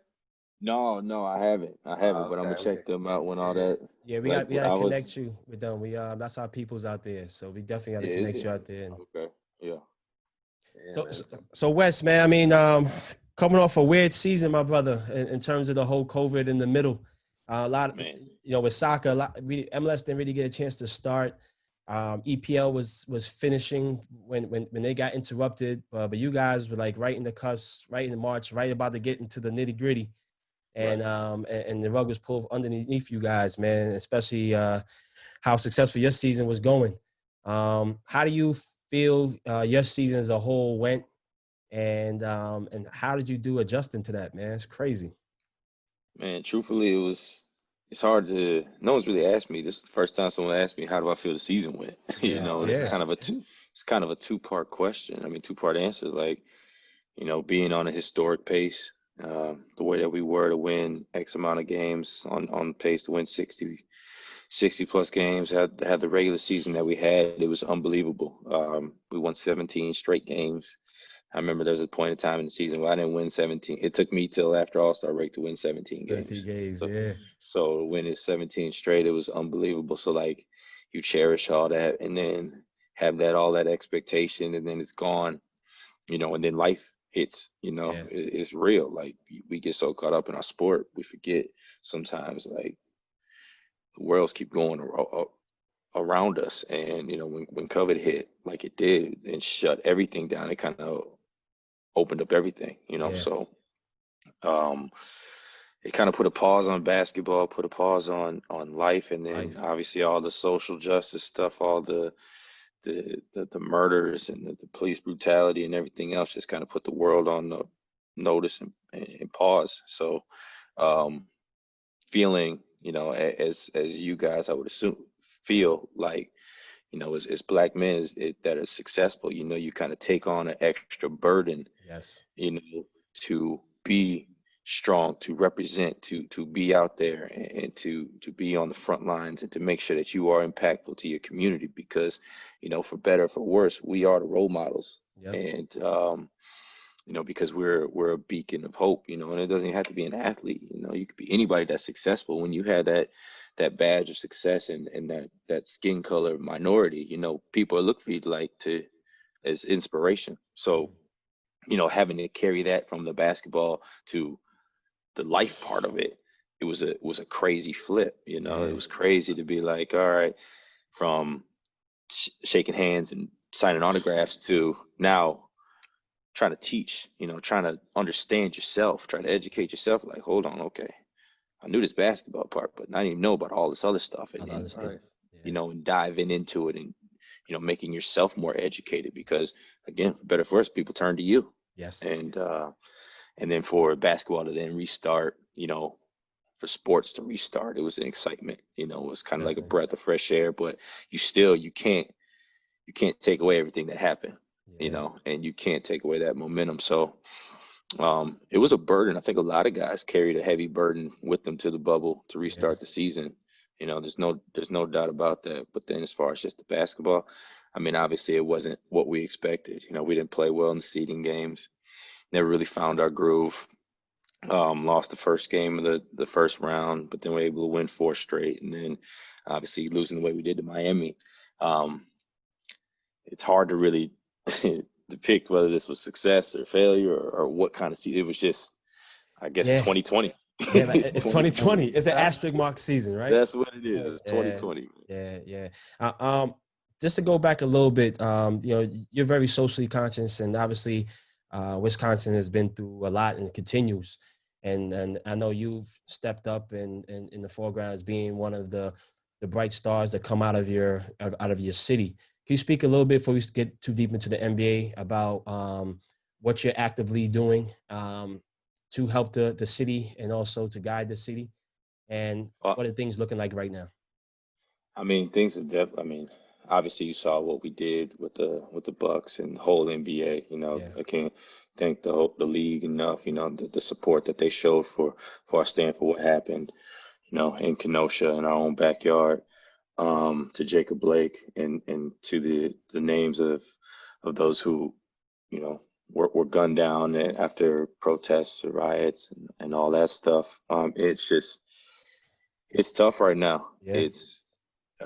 No, I haven't. But I'm gonna check them out when all that. Yeah, we got to connect you with them. We that's our people's out there, so we definitely got to connect you out there. Okay, yeah. So Wes, man, I mean, coming off a weird season, my brother, in terms of the whole COVID in the middle, a lot of, you know, with soccer, MLS didn't really get a chance to start. EPL was finishing when they got interrupted, but you guys were like right in the cusp, right in the March, right about to get into the nitty gritty, and the rug was pulled underneath you guys, man. Especially how successful your season was going. How do you feel your season as a whole went, and how did you do adjusting to that, man? It's crazy. Man, truthfully, it's hard to. No one's really asked me. This is the first time someone asked me, how do I feel the season went? You know, it's kind of a two-part question. I mean, two-part answer. Like, you know, being on a historic pace, the way that we were to win X amount of games, on pace to win 60 plus games, had the regular season that we had, it was unbelievable. We won 17 straight games. I remember there was a point in time in the season where I didn't win 17. It took me till after All-Star break to win 17 games. 17 games, So to win it 17 straight, it was unbelievable. So, like, you cherish all that and then have all that expectation, and then it's gone, you know, and then life hits, you know. It's real. Like, we get so caught up in our sport, we forget sometimes, like, the worlds keep going around us. And, you know, when COVID hit, like it did, and shut everything down, it kind of opened up everything, you know. So it kind of put a pause on basketball, put a pause on life, and then obviously all the social justice stuff, all the murders and the police brutality and everything else just kind of put the world on the notice and pause. So feeling, you know, as you guys, I would assume, feel like, you know, as Black men that are successful, you know, you kind of take on an extra burden, you know, to be strong, to represent, to be out there, and to be on the front lines, and to make sure that you are impactful to your community, because, you know, for better or for worse, we are the role models. And you know, because we're a beacon of hope, you know, and it doesn't have to be an athlete, you know, you could be anybody that's successful. When you have that badge of success and that skin color minority, you know, people look for you as inspiration. So, you know, having to carry that from the basketball to the life part of it, it was a crazy flip, you know. It was crazy to be like, all right, from shaking hands and signing autographs to now trying to teach, trying to understand yourself, trying to educate yourself. Like, hold on, okay, I knew this basketball part, but I didn't even know about all this other stuff, and and diving into it, and making yourself more educated, because again, for better or for worse, people turn to you. Yes. And then for basketball to then restart, for sports to restart, it was an excitement. It was kind of like a breath of fresh air, but you can't take away everything that happened, and you can't take away that momentum. So it was a burden. I think a lot of guys carried a heavy burden with them to the bubble to restart the season. There's no doubt about that. But then as far as just the basketball, I mean, obviously it wasn't what we expected. We didn't play well in the seeding games. Never really found our groove. Lost the first game of the first round, but then we were able to win 4 straight. And then obviously losing the way we did to Miami. It's hard to really depict whether this was success or failure or what kind of season. It was just, I guess, 2020. Yeah, it's 2020. It's an asterisk mark season, right? That's what it is. It's 2020. Yeah. Just to go back a little bit, you're very socially conscious, and obviously Wisconsin has been through a lot and continues. And I know you've stepped up in the foreground as being one of the bright stars that come out of your city. Can you speak a little bit before we get too deep into the NBA about what you're actively doing to help the city and also to guide the city, and what are things looking like right now? I mean, things are definitely. Obviously, you saw what we did with the Bucks and the whole NBA. I can't thank the league enough. The support that they showed for our stand for what happened. In Kenosha, in our own backyard. To Jacob Blake and to the names of those who were gunned down after protests or riots and all that stuff. It's tough right now. It's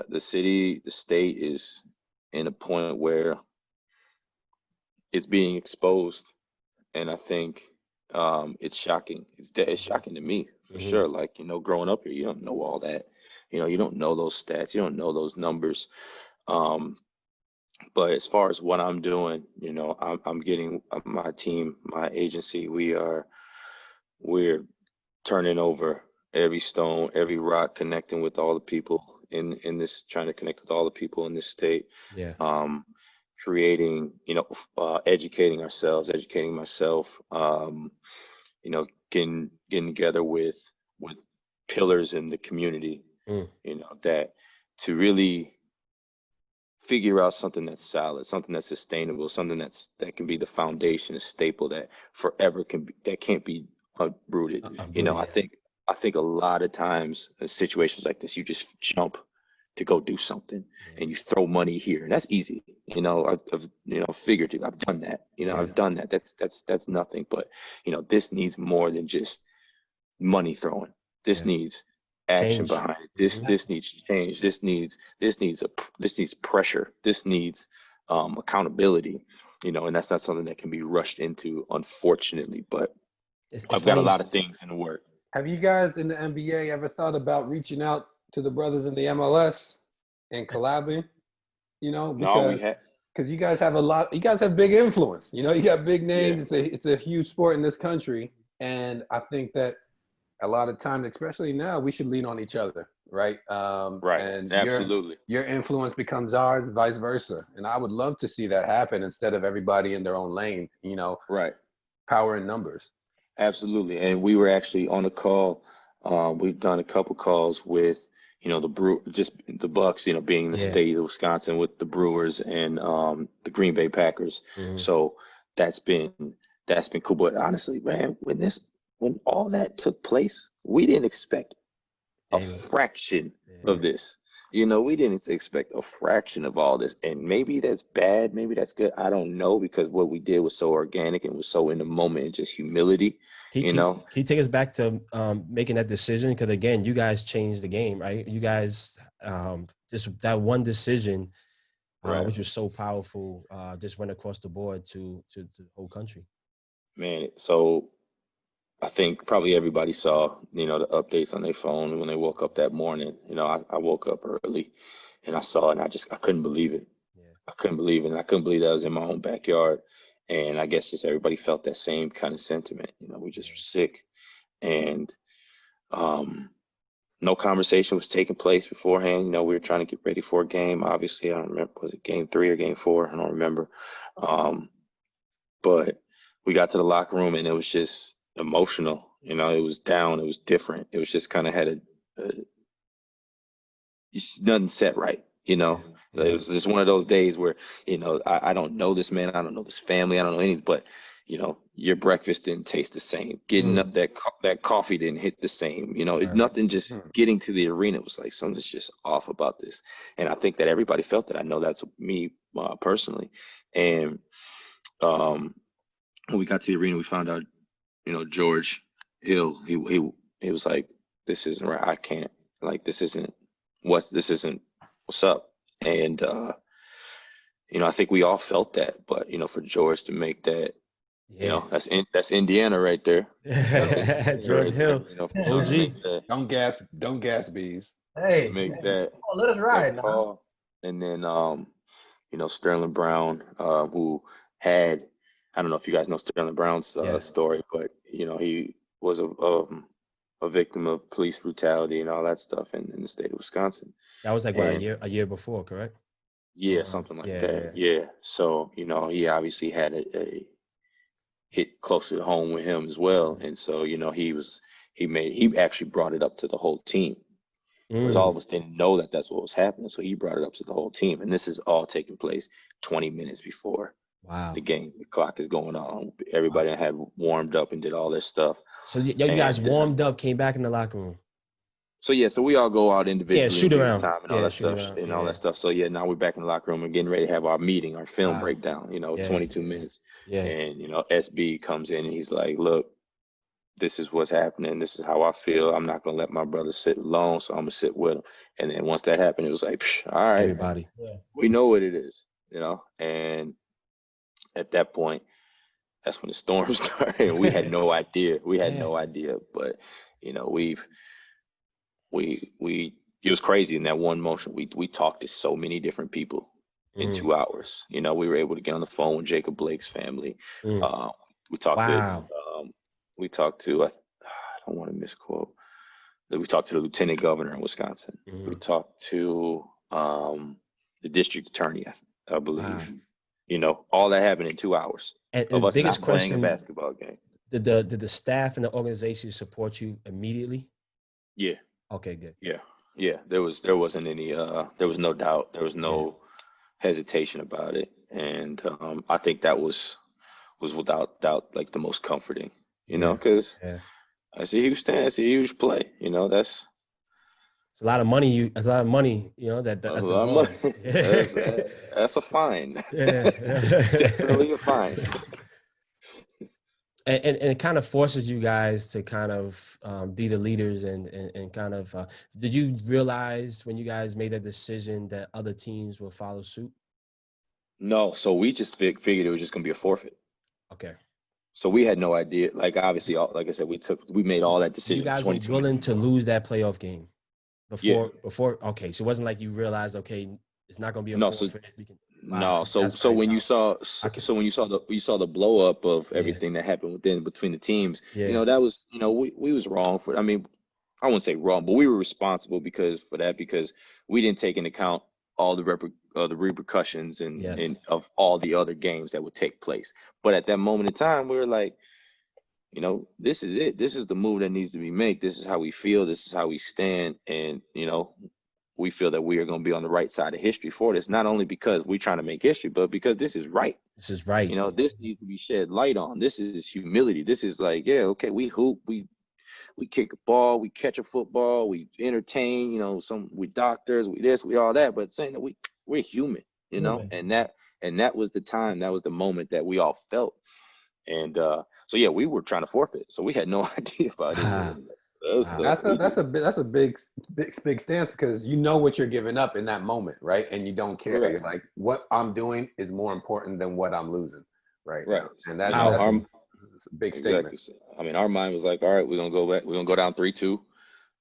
the city, the state is in a point where it's being exposed, and I think it's shocking. It's shocking to me for sure. Like, growing up here, you don't know all that. You don't know those stats. You don't know those numbers. But as far as what I'm doing, I'm getting my team, my agency. We're turning over every stone, every rock, connecting with all the people in this, trying to connect with all the people in this state. Yeah. Creating, educating ourselves, educating myself. Getting together with pillars in the community. That to really figure out something that's solid, something that's sustainable, something that can be the foundation, a staple that forever can't be uprooted. I think a lot of times in situations like this, you just jump to go do something and you throw money here, and that's easy. I've figurative. I've done that. I've done that. That's nothing. But this needs more than just money throwing. This needs action behind it. This needs change. This needs pressure. This needs accountability. And that's not something that can be rushed into, unfortunately. But I've got a lot of things in the work. Have you guys in the NBA ever thought about reaching out to the brothers in the MLS and collabing? Because you guys have you guys have big influence. You got big names. Yeah. It's a huge sport in this country. And I think that a lot of times, especially now, we should lean on each other, right? Right. And absolutely. Your influence becomes ours, vice versa. And I would love to see that happen instead of everybody in their own lane, Right. Power in numbers. Absolutely. And we were actually on a call. We've done a couple calls with, the Bucks, being in the state of Wisconsin, with the Brewers and the Green Bay Packers. So that's been cool. But honestly, man, when all that took place, we didn't expect a fraction of this. We didn't expect a fraction of all this. And maybe that's bad, maybe that's good. I don't know, because what we did was so organic and was so in the moment, and just humility. Can you take us back to making that decision? Because again, you guys changed the game, right? You guys just that one decision, which was so powerful, just went across the board to the whole country. Man, so I think probably everybody saw, the updates on their phone when they woke up that morning. I woke up early and I saw it, and I couldn't believe it. Yeah. I couldn't believe it. And I couldn't believe that I was in my own backyard. And I guess just everybody felt that same kind of sentiment. You know, we just were sick, and no conversation was taking place beforehand. You know, we were trying to get ready for a game. Obviously, I don't remember, was it game 3 or game 4? I don't remember. But we got to the locker room and it was just emotional. You know, it was down. It was different. It was just kind of had nothing set right. You know, it was just one of those days where, you know, I don't know this man. I don't know this family. I don't know anything, but you know, your breakfast didn't taste the same. Getting up, that coffee didn't hit the same. You know, nothing. Just getting to the arena was like something's just off about this. And I think that everybody felt it. I know that's me personally. And when we got to the arena, we found out, you know, George Hill. He was like, "This isn't right. I can't. Like, this isn't what's up." And you know, I think we all felt that. But you know, for George to make that. You know, that's Indiana right there. George Hill, you know, OG. Don't gas, Bees. Hey, make that. Oh, let us ride now. And then, you know, Sterling Brown, who had, I don't know if you guys know Sterling Brown's story, but you know, he was a victim of police brutality and all that stuff in the state of Wisconsin. That was like what, a year before, correct? Yeah, something like that. Yeah. So you know, he obviously had a hit closer to home with him as well. And so, you know, he actually brought it up to the whole team. Whereas all of us didn't know that that's what was happening. So he brought it up to the whole team. And this is all taking place 20 minutes before the game. The clock is going on. Everybody had warmed up and did all this stuff. So you guys warmed up, came back in the locker room. So so we all go out individually, shoot around, time and all that stuff, and all that stuff. So now we're back in the locker room and getting ready to have our meeting, our film breakdown. You know, 22 minutes. And you know, SB comes in and he's like, "Look, this is what's happening. This is how I feel. I'm not gonna let my brother sit alone, so I'm gonna sit with him." And then once that happened, it was like, "All right, everybody, we know what it is," you know. And at that point, that's when the storm started. We had no idea. But you know, it was crazy in that one motion. We talked to so many different people in 2 hours. You know, we were able to get on the phone with Jacob Blake's family. We talked to I don't want to misquote. We talked to the lieutenant governor in Wisconsin. We talked to the district attorney, I believe. You know, all that happened in 2 hours. And of the us biggest not playing question, a basketball game. Did the staff and the organization support you immediately? Yeah. Okay, good. Yeah. There wasn't any there was no doubt. There was no hesitation about it. And I think that was without doubt like the most comforting, you know, because I see a huge stand, I see a huge play. You know, it's a lot of money. That's a lot of money. You know that's a lot of money. That's a fine. Definitely a fine. And it kind of forces you guys to kind of be the leaders and kind of did you realize when you guys made that decision that other teams will follow suit? No, so we just figured it was just gonna be a forfeit. Okay. So we had no idea. Like obviously, like I said, we made all that decision. You guys were willing to lose that playoff game before. Okay, so it wasn't like you realized, okay, it's not gonna be a forfeit. No, so when you saw the blow up of everything that happened between the teams, you know, that was, you know, we was wrong for. I mean, I wouldn't say wrong, but we were responsible because we didn't take into account all the repercussions and of all the other games that would take place. But at that moment in time, we were like, you know, this is it. This is the move that needs to be made. This is how we feel. This is how we stand. And, you know, we feel that we are going to be on the right side of history for this, not only because we're trying to make history, but because this is right. This is right. You know, this needs to be shed light on. This is humility. This is like, okay, we hoop, we kick a ball, we catch a football, we entertain, you know, we doctors, we this, we all that, but saying that we're human, you know, and that was the time, that was the moment that we all felt. And so we were trying to forfeit. So we had no idea about it. That's a big stance because you know what you're giving up in that moment, right? And you don't care. Right. You're like, what I'm doing is more important than what I'm losing, right? And that's a big statement. Exactly. I mean, our mind was like, all right, we're gonna go back. We're gonna go down 3-2,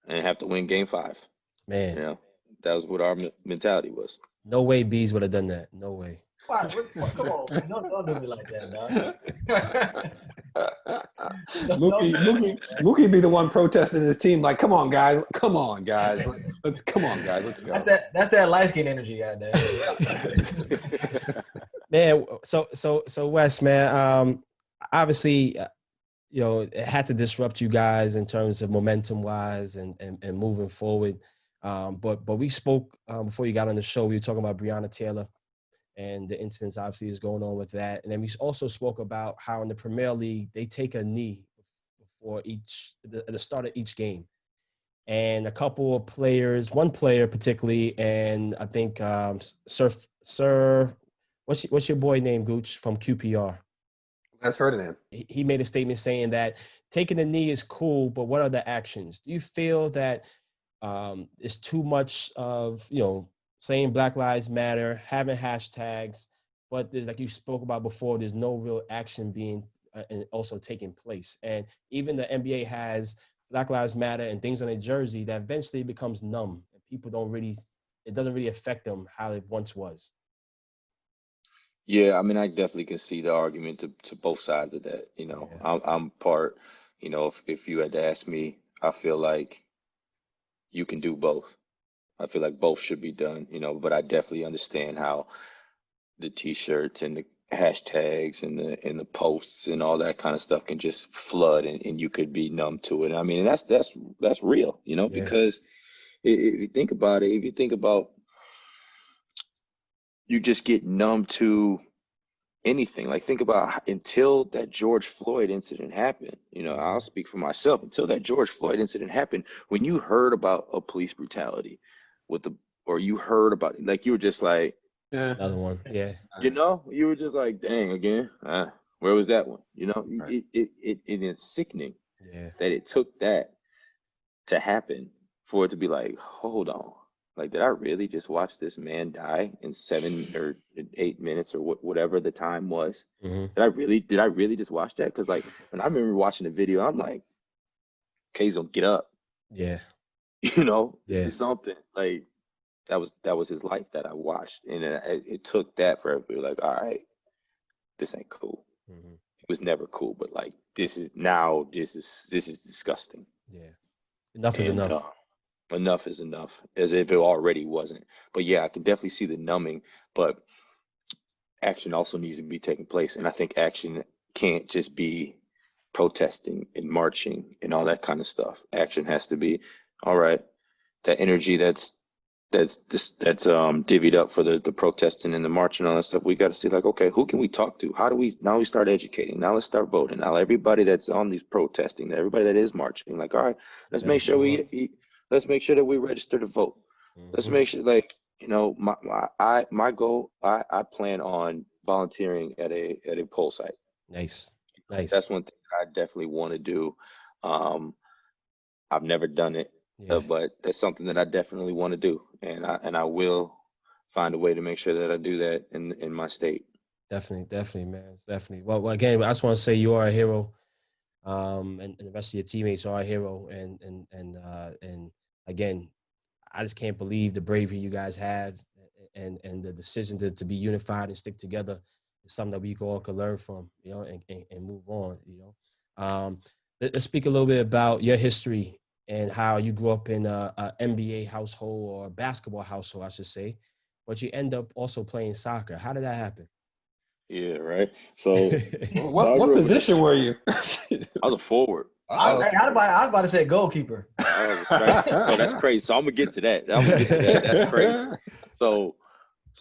and have to win Game 5. Man, you know, that was what our mentality was. No way Bees would have done that. No way. Come on, man. Don't do me like that, dog. Mookie be the one protesting his team, like, come on, guys. Come on, guys. Let's go. That's that light skin energy, goddamn. Man, so Wes, man, obviously, it had to disrupt you guys in terms of momentum wise and moving forward. But we spoke before you got on the show. We were talking about Breonna Taylor and the incidents obviously is going on with that. And then we also spoke about how in the Premier League, they take a knee before at the start of each game. And a couple of players, one player particularly, and I think Sir, what's your boy name, Gooch, from QPR? That's Ferdinand. He made a statement saying that taking a knee is cool, but what are the actions? Do you feel that it's too much of, saying Black Lives Matter, having hashtags, but there's, like you spoke about before, there's no real action being and also taking place. And even the NBA has Black Lives Matter and things on their jersey that eventually becomes numb. And people it doesn't really affect them how it once was. Yeah, I mean, I definitely can see the argument to both sides of that. I'm part, if you had to ask me, I feel like you can do both. I feel like both should be done, but I definitely understand how the T-shirts and the hashtags and the posts and all that kind of stuff can just flood and you could be numb to it. I mean, that's real, because if you think about it, you just get numb to anything. Like, think about until that George Floyd incident happened, I'll speak for myself. Until that George Floyd incident happened, when you heard about a police brutality or you heard about it, like, you were just like, another one. Yeah. You were just like, dang, again, where was that one? Right. It is sickening that it took that to happen for it to be like, hold on. Like, did I really just watch this man die in 7 or 8 minutes or whatever the time was? Mm-hmm. Did I really just watch that? Because, like, when I remember watching the video, I'm like, okay, he's gonna get up. Yeah. It's something like that was his life that I watched, and it took that for everybody. Like, all right, this ain't cool. Mm-hmm. It was never cool, but like, this is disgusting. Yeah. Enough is enough. Enough is enough, as if it already wasn't. But yeah, I can definitely see the numbing, but action also needs to be taking place. And I think action can't just be protesting and marching and all that kind of stuff. Action has to be, all right, that energy that's divvied up for the protesting and the marching and all that stuff. We got to see, like, okay, who can we talk to? How do we start educating? Now let's start voting. Now everybody that's on these protesting, everybody that is marching, like, all right, let's make sure let's make sure that we register to vote. Mm-hmm. Let's make sure, like, my goal, I plan on volunteering at a poll site. Nice. That's one thing I definitely want to do. I've never done it, but that's something that I definitely want to do, and I will find a way to make sure that I do that in my state. Definitely, man. Definitely. Well, again, I just want to say you are a hero. And the rest of your teammates are a hero, and again, I just can't believe the bravery you guys have, and the decision to be unified and stick together is something that we all can learn from, and move on. Let's speak a little bit about your history and how you grew up in a NBA household, or a basketball household, I should say, but you end up also playing soccer. How did that happen? Yeah, right. So, what position were you? I was a forward. I was about to say goalkeeper. So that's crazy. So I'm gonna get to that. That's crazy. So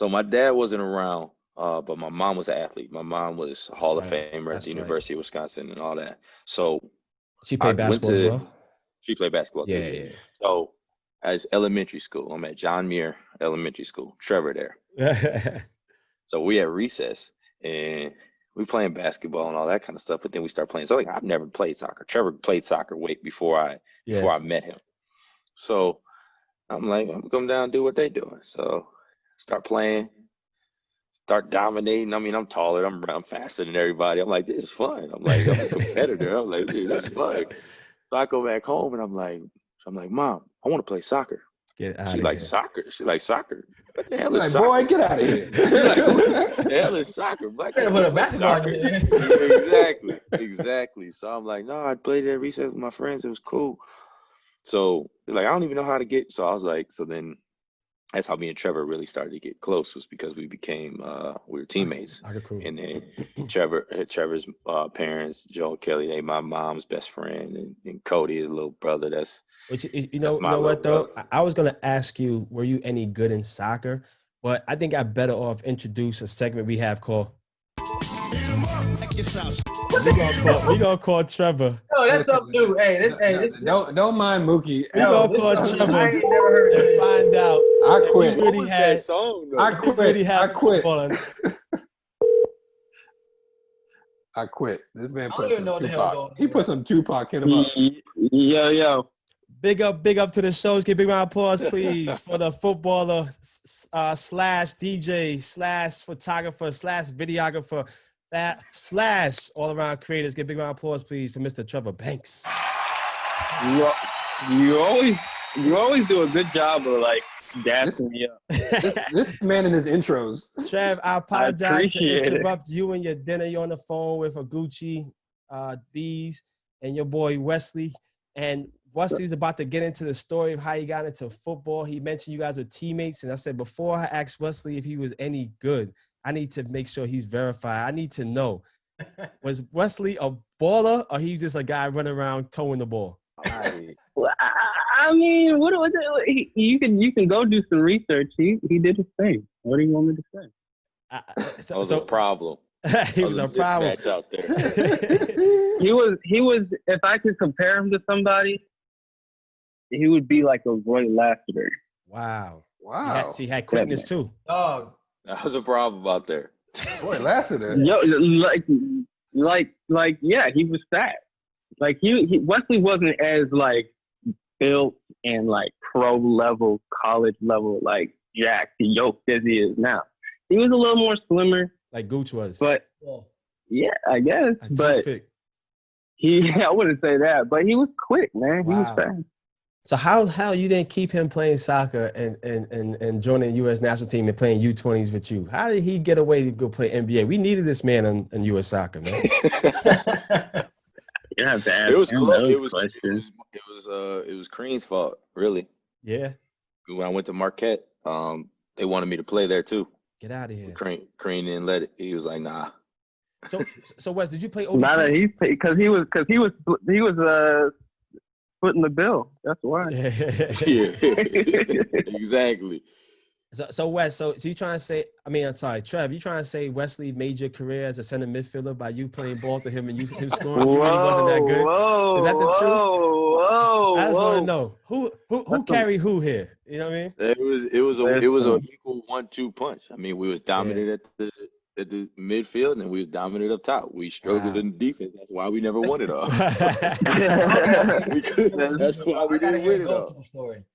my dad wasn't around, but my mom was an athlete. My mom was a Hall of Famer at the University of Wisconsin and all that. So she played basketball as well. She played basketball too. Yeah. So as elementary school, I'm at John Muir Elementary School. Trevor there. So we at recess. And we playing basketball and all that kind of stuff, but then we start playing. So, like, I've never played soccer. Trevor played soccer way before I met him. So I'm like, I'm gonna come down and do what they doing. So start playing, start dominating. I mean, I'm taller, I'm faster than everybody. I'm like, this is fun. I'm like, I'm a competitor. I'm like, dude, this is fun. So I go back home and I'm like, Mom, I want to play soccer. Get out She of likes here. soccer. She likes soccer. What the hell is Like, soccer? boy, get out of here. Like, what the hell is soccer? Black Better people put a play basketball soccer. in Yeah, exactly. So I'm like, no, I played it at recess with my friends. It was cool. So they're like, I don't even know how to get. So I was like, so then that's how me and Trevor really started to get close, was because we became we were teammates. Soccer crew. And then Trevor's parents, Joe and Kelly, they my mom's best friend, and Cody, his little brother. That's You know what though? I was gonna ask you, were you any good in soccer? But I think I better off introduce a segment we have called. We gonna call Trevor. Oh, that's something new. Hey, this Don't mind Mookie. We gonna call Trevor. I ain't never heard of and it. find out. I quit. Really had, song, I quit. I quit. I quit. This man I put don't even some know what the hell Tupac. going on. He put some Tupac in him up. Yo. Big up to the shows. Give a big round of applause, please, for the footballer slash DJ slash photographer slash videographer slash all around creators. Give a big round of applause, please, for Mr. Trevor Banks. You always do a good job of like gassing me up. This man in his intros. Trev, I apologize to appreciate it. interrupt you and your dinner. You're on the phone with Oguchi, Bees, and your boy Wesley. And Wesley's about to get into the story of how he got into football. He mentioned you guys were teammates. And I said, before I asked Wesley if he was any good, I need to make sure he's verified. I need to know, was Wesley a baller or he just a guy running around towing the ball? Well, I mean, what you can go do some research. He did his thing. What do you want me to say? That was a problem. He was a problem. Out there. He was. If I could compare him to somebody, he would be like a Roy Lassiter. Wow. He had quickness too. Dog. That was a problem out there. Boy, Lassiter. Yo, like, yeah, he was fat. Like he Wesley wasn't as like built and like pro level, college level, like jacked, yoked as he is now. He was a little more slimmer, like Gooch was. but yeah, I guess. But I wouldn't say that. But he was quick, man. He was fast. So how you didn't keep him playing soccer and joining the U.S. national team and playing U20s with you? How did he get away to go play NBA? We needed this man in U.S. soccer, man. You have to ask it was him close. those questions. It was Crean's fault, really. Yeah. When I went to Marquette, they wanted me to play there too. Get out of here. Crean didn't let it. He was like, nah. So Wes, did you play ODP? Not that because he was footing the bill. That's why. Yeah. Exactly. So Wes, so you trying to say? I mean, I'm sorry, Trev. You trying to say Wesley made your career as a center midfielder by you playing balls to him and him scoring? He really wasn't that good. Is that the truth? I just want to know who carried who here. You know what I mean? It was an equal 1-2 punch. I mean, we was dominant at the midfield and we was dominant up top. We struggled in defense. That's why we never won it all. That's why we didn't win it all. Story.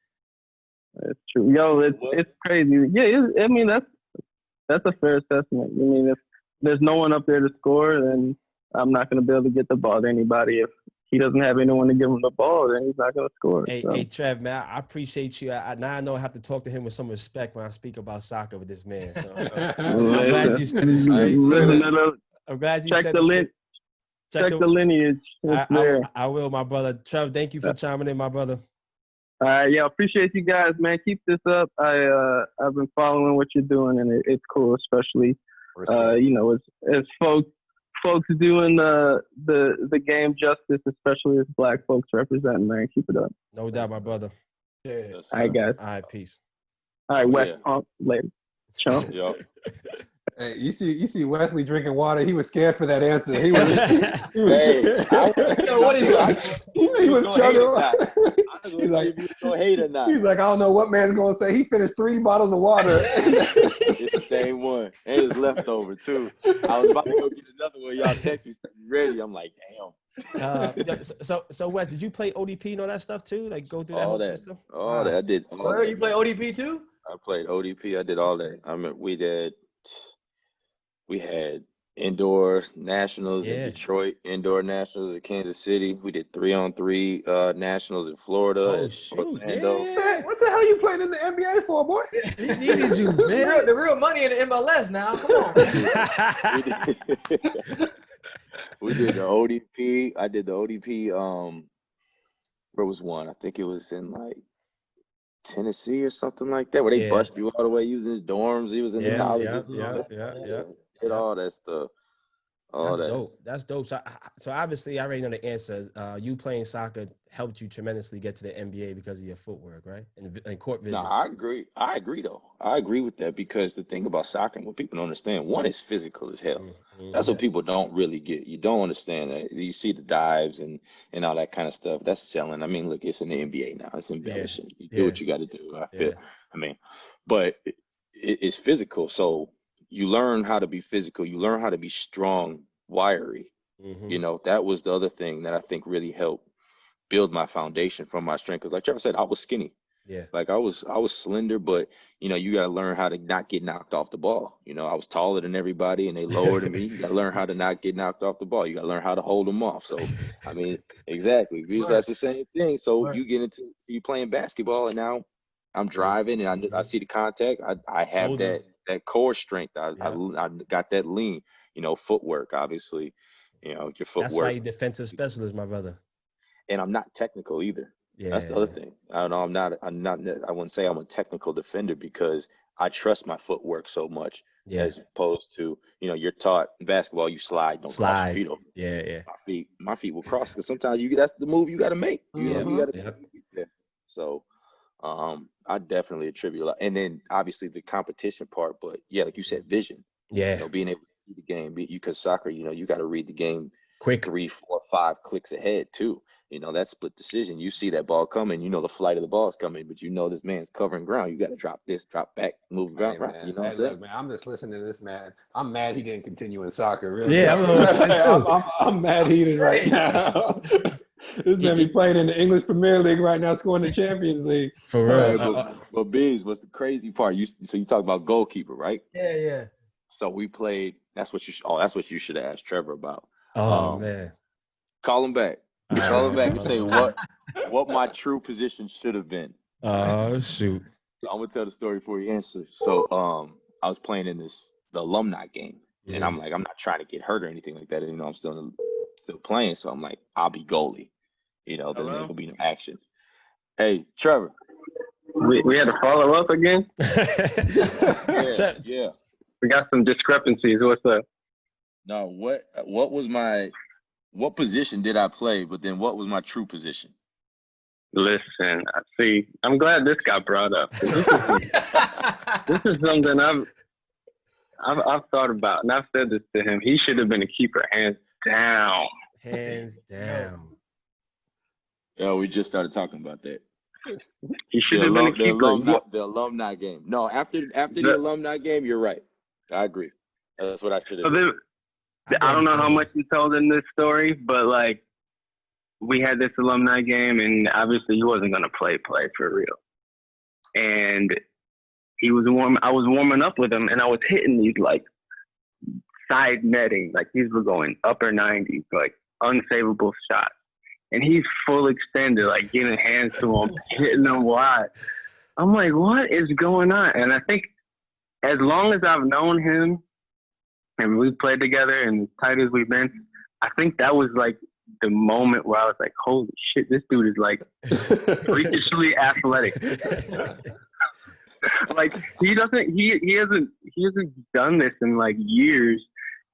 That's true. Yo, it's crazy. Yeah, I mean that's a fair assessment. I mean, if there's no one up there to score, then I'm not going to be able to get the ball to anybody. If he doesn't have anyone to give him the ball, then he's not going to score. Hey, Trev, man, I appreciate you. Now I know I have to talk to him with some respect when I speak about soccer with this man. So I'm glad you said it straight. I'm glad you said it. Check the lineage. I will, my brother. Trev, thank you for chiming in, my brother. Yeah, appreciate you guys, man. Keep this up. I've been following what you're doing, and it's cool, especially as folks doing the game justice, especially as Black folks representing. Man, keep it up. No doubt, my brother. All right, guys. All right, peace. All right, West Punk later. Chump. Yo. Hey, you see Wesley drinking water. He was scared for that answer. He was chugging. He's like, hate or not. He's like, I don't know what man's gonna say. He finished 3 bottles of water. It's the same one. And it's leftover too. I was about to go get another one. Y'all text me ready. I'm like, damn. So Wes, did you play ODP and all that stuff too? Like go through that all whole that system? All that. I did all that. You play ODP too? I played ODP. I did all that. I mean, we had Indoor nationals in Detroit, indoor nationals in Kansas City. We did 3-on-3 nationals in Florida. Oh shoot! Orlando. Man, what the hell you playing in the NBA for, boy? He needed you, man. The real money in the MLS now. Come on. We did the ODP. I did the ODP. Where was one? I think it was in like Tennessee or something like that, where they bust you all the way using his dorms. He was in the colleges. Yeah. Did all that stuff. That's dope. So obviously, I already know the answer. You playing soccer helped you tremendously get to the NBA because of your footwork, right? And court vision. No, I agree. I agree, though. I agree with that because the thing about soccer, and what people don't understand, one is physical as hell. That's what people don't really get. You don't understand that. You see the dives and all that kind of stuff. That's selling. I mean, look, it's in the NBA now. It's embellishing. You do what you got to do. I feel. I mean, but it's physical. So you learn how to be physical. You learn how to be strong, wiry. You know, that was the other thing that I think really helped build my foundation from my strength. Because like Trevor said, I was skinny. Yeah. Like I was slender, but you know, you got to learn how to not get knocked off the ball. You know, I was taller than everybody and they lower than me. You got to learn how to not get knocked off the ball. You got to learn how to hold them off. So, I mean, exactly. Because that's the same thing. So you get into you playing basketball and now I'm driving and I see the contact. I have that core strength. I got that lean, you know, footwork, obviously, you know, your footwork. That's why you're defensive specialist, my brother. And I'm not technical either. Yeah. That's the other thing. I don't know. I'm not, I wouldn't say I'm a technical defender because I trust my footwork so much as opposed to, you know, you're taught in basketball, you slide, don't cross your feet over. Yeah. My feet will cross because sometimes that's the move you got to make. You know, you got to So, I definitely attribute a lot. And then obviously the competition part, but yeah, like you said, vision. Yeah. You know, being able to see the game, because soccer, you know, you got to read the game quick, 3, 4, 5 clicks ahead too. You know, that split decision. You see that ball coming, you know the flight of the ball is coming, but you know this man's covering ground. You got to drop this, drop back, move around. Right. You know what I'm saying? Look, man, I'm just listening to this man. I'm mad he didn't continue in soccer. Really. Yeah, I'm mad heated right now. This man be playing in the English Premier League right now, scoring the Champions League. For real. But Bees, what's the crazy part? So you talk about goalkeeper, right? Yeah. So we played. That's what you should have asked Trevor about. Oh man. Call him back. Call him back and say what my true position should have been. Oh shoot. So I'm gonna tell the story before you answer. So I was playing in the alumni game, and I'm like, I'm not trying to get hurt or anything like that. You know, I'm still playing, so I'm like, I'll be goalie. You know, then there will be no action. Hey, Trevor. We had to follow up again. Yeah. We got some discrepancies. What's up? No, what position did I play? But then what was my true position? Listen, I see. I'm glad this got brought up. This is something I've thought about, and I've said this to him. He should have been a keeper, hands down. Hands down. Yeah, we just started talking about that. He should have been a keeper. The alumni game. No, after the alumni game, you're right. I agree. That's what I should have done. I don't know how much you told in this story, but like we had this alumni game, and obviously he wasn't gonna play for real. And I was warming up with him, and I was hitting these like side netting, like these were going upper 90s, like unsavable shots. And he's full extended, like getting hands to him, hitting them wide. I'm like, what is going on? And I think as long as I've known him, and we've played together and as tight as we've been, I think that was like the moment where I was like, holy shit, this dude is like freakishly athletic. Like he hasn't done this in like years,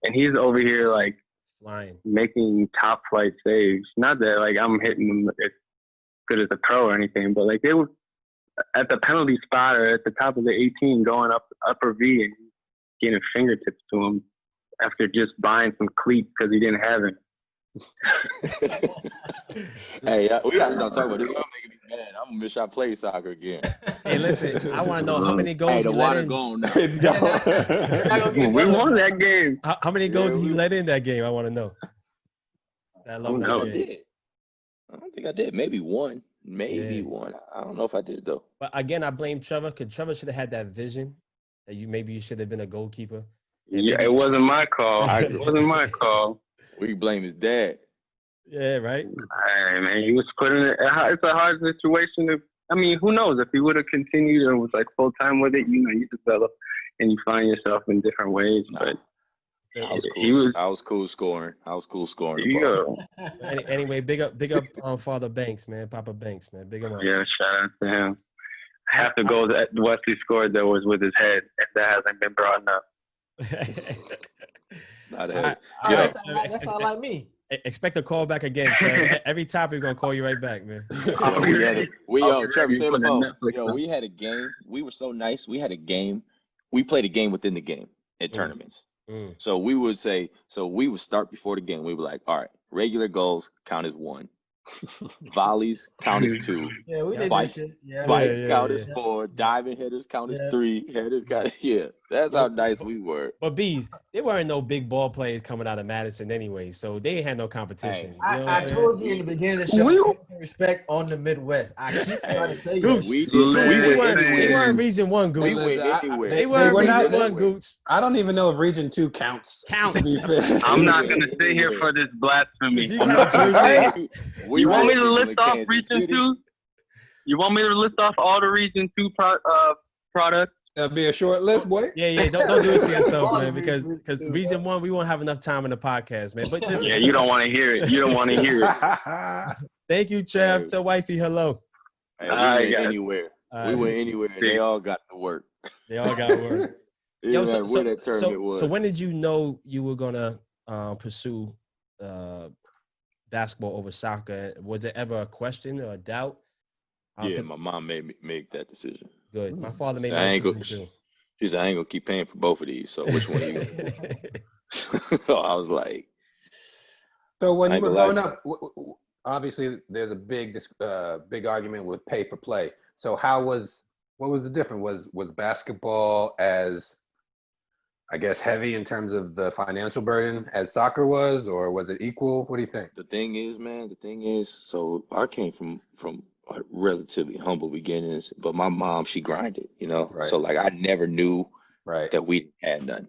and he's over here like flying, making top flight saves. Not that like I'm hitting them as good as a pro or anything, but like they were at the penalty spot or at the top of the 18 going up upper V and getting fingertips to him after just buying some cleats because he didn't have it. Hey, we gotta stop talking about this. Y'all making me mad. I'm gonna miss I play soccer again. Hey, listen, I want to know how many goals the he water let in. gone now. We won that game. How many goals he let in that game? I want to know. I don't think I did. Maybe one. One. I don't know if I did though. But again, I blame Trevor because Trevor should have had that vision that maybe you should have been a goalkeeper. Yeah, it wasn't my call. It wasn't my call. We blame his dad. Yeah, right. Hey, man, he was putting it. It's a hard situation. I mean, who knows if he would have continued and was like full time with it? You develop and you find yourself in different ways. But I was cool. I was cool scoring. Yeah. Anyway, big up Father Banks, man, Papa Banks, man, big him up. Yeah, shout out to him. Half the goals that Wesley scored though was with his head, and that hasn't been brought up. That's all like me. Expect a call back again, Trev. Every topic we're gonna call you right back, man. We had a game. We were so nice. We had a game. We played a game within the game at tournaments. So we would start before the game. We were like, all right, regular goals count as 1. Volleys count as 2. Yeah, we did that shit. Spikes count as 4. Diving headers count as 3. Headers count. That's how nice we were. But Bees, there weren't no big ball players coming out of Madison anyway, so they had no competition. Hey, I told you in the beginning of the show, put some respect on the Midwest. I keep trying to tell you. Gooch, they weren't Region 1, Gooch. We went anywhere. They weren't Region 1, Gooch. I don't even know if Region 2 counts. I'm not gonna sit here for this blasphemy. You want me to list off Region 2? You want me to list off all the Region 2 products? That'll be a short list, boy. Yeah. Don't do it to yourself, man, because Region 1, we won't have enough time in the podcast, man. But listen, you don't want to hear it. You don't want to hear it. Thank you, Trev. Tell wifey hello. Hey, we went anywhere. We went anywhere. They all got to work. They all got to work. Yo, so when did you know you were gonna pursue basketball over soccer? Was it ever a question or a doubt? Yeah, my mom made me make that decision. Good. My father made that decision too. She said, I ain't gonna keep paying for both of these. So which one are you gonna do? So I was like. So when you were growing up, obviously there's a big argument with pay for play. So what was the difference? Was basketball as, I guess, heavy in terms of the financial burden as soccer was, or was it equal? What do you think? The thing is, so I came from relatively humble beginnings, but my mom, she grinded, Right. So like I never knew that we had none,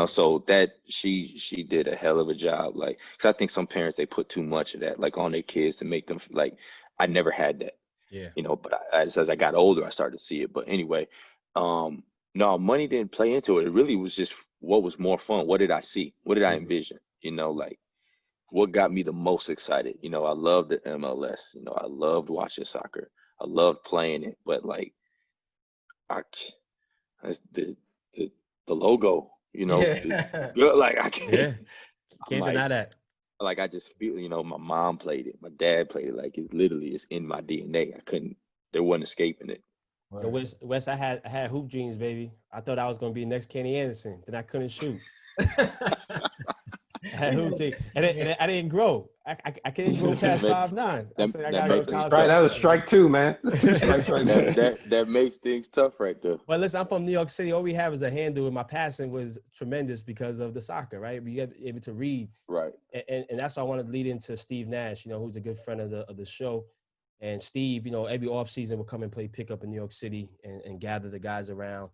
so that she did a hell of a job. Like, cause I think some parents, they put too much of that like on their kids to make them like, I never had that. Yeah. But as I got older, I started to see it. But anyway, no, money didn't play into it. It really was just what was more fun. What did I see? What did I envision? Like what got me the most excited? I loved the MLS. I loved watching soccer. I loved playing it. But like, the logo. Like I can't. Yeah. Can't deny that. Like I just feel, my mom played it, my dad played it. Like it's in my DNA. There wasn't escaping it. Yo, Wes, I had hoop dreams, baby. I thought I was gonna be the next Kenny Anderson. Then I couldn't shoot. I had hoop dreams, and I didn't grow. I couldn't grow past 5'9". That was strike 2, man. That makes things tough right there. Well, listen, I'm from New York City. All we have is a handle, and my passing was tremendous because of the soccer, right? We got able to read, right? And that's why I wanted to lead into Steve Nash, who's a good friend of the show. And Steve, every offseason would come and play pickup in New York City and gather the guys around.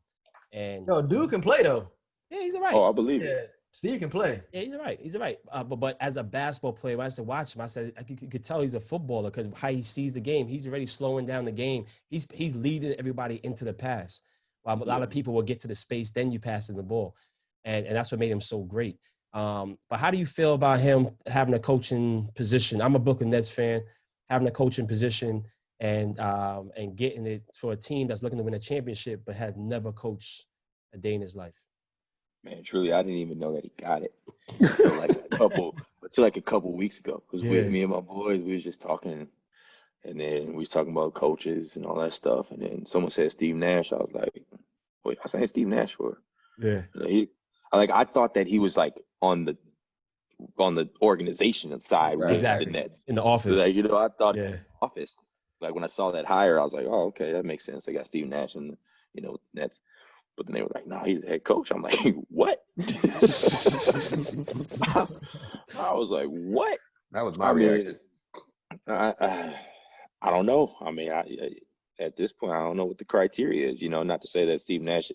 And dude can play though. Yeah, he's all right. Oh, I believe it. Steve can play. Yeah, he's all right. But as a basketball player, when I used to watch him, I said you could tell he's a footballer because how he sees the game. He's already slowing down the game. He's leading everybody into the pass. While a lot of people will get to the space, then you pass in the ball. And that's what made him so great. But how do you feel about him having a coaching position? I'm a Brooklyn Nets fan. Having a coaching position and getting it for a team that's looking to win a championship but had never coached a day in his life. Man, truly, I didn't even know that he got it until like a couple weeks ago. Because me and my boys, we was just talking, and then we was talking about coaches and all that stuff. And then someone said Steve Nash. I was like, "Wait, I saying Steve Nash for?" Yeah. I thought that he was like on the organization side, right. Exactly. The Nets. In the office. Like, I thought in the office. Like when I saw that hire, I was like, oh, okay, that makes sense. They got Steve Nash and Nets. But then they were like, no, he's the head coach. I'm like, what? I was like, what? That was my reaction. I don't know. I mean, at this point, I don't know what the criteria is. Not to say that Steve Nash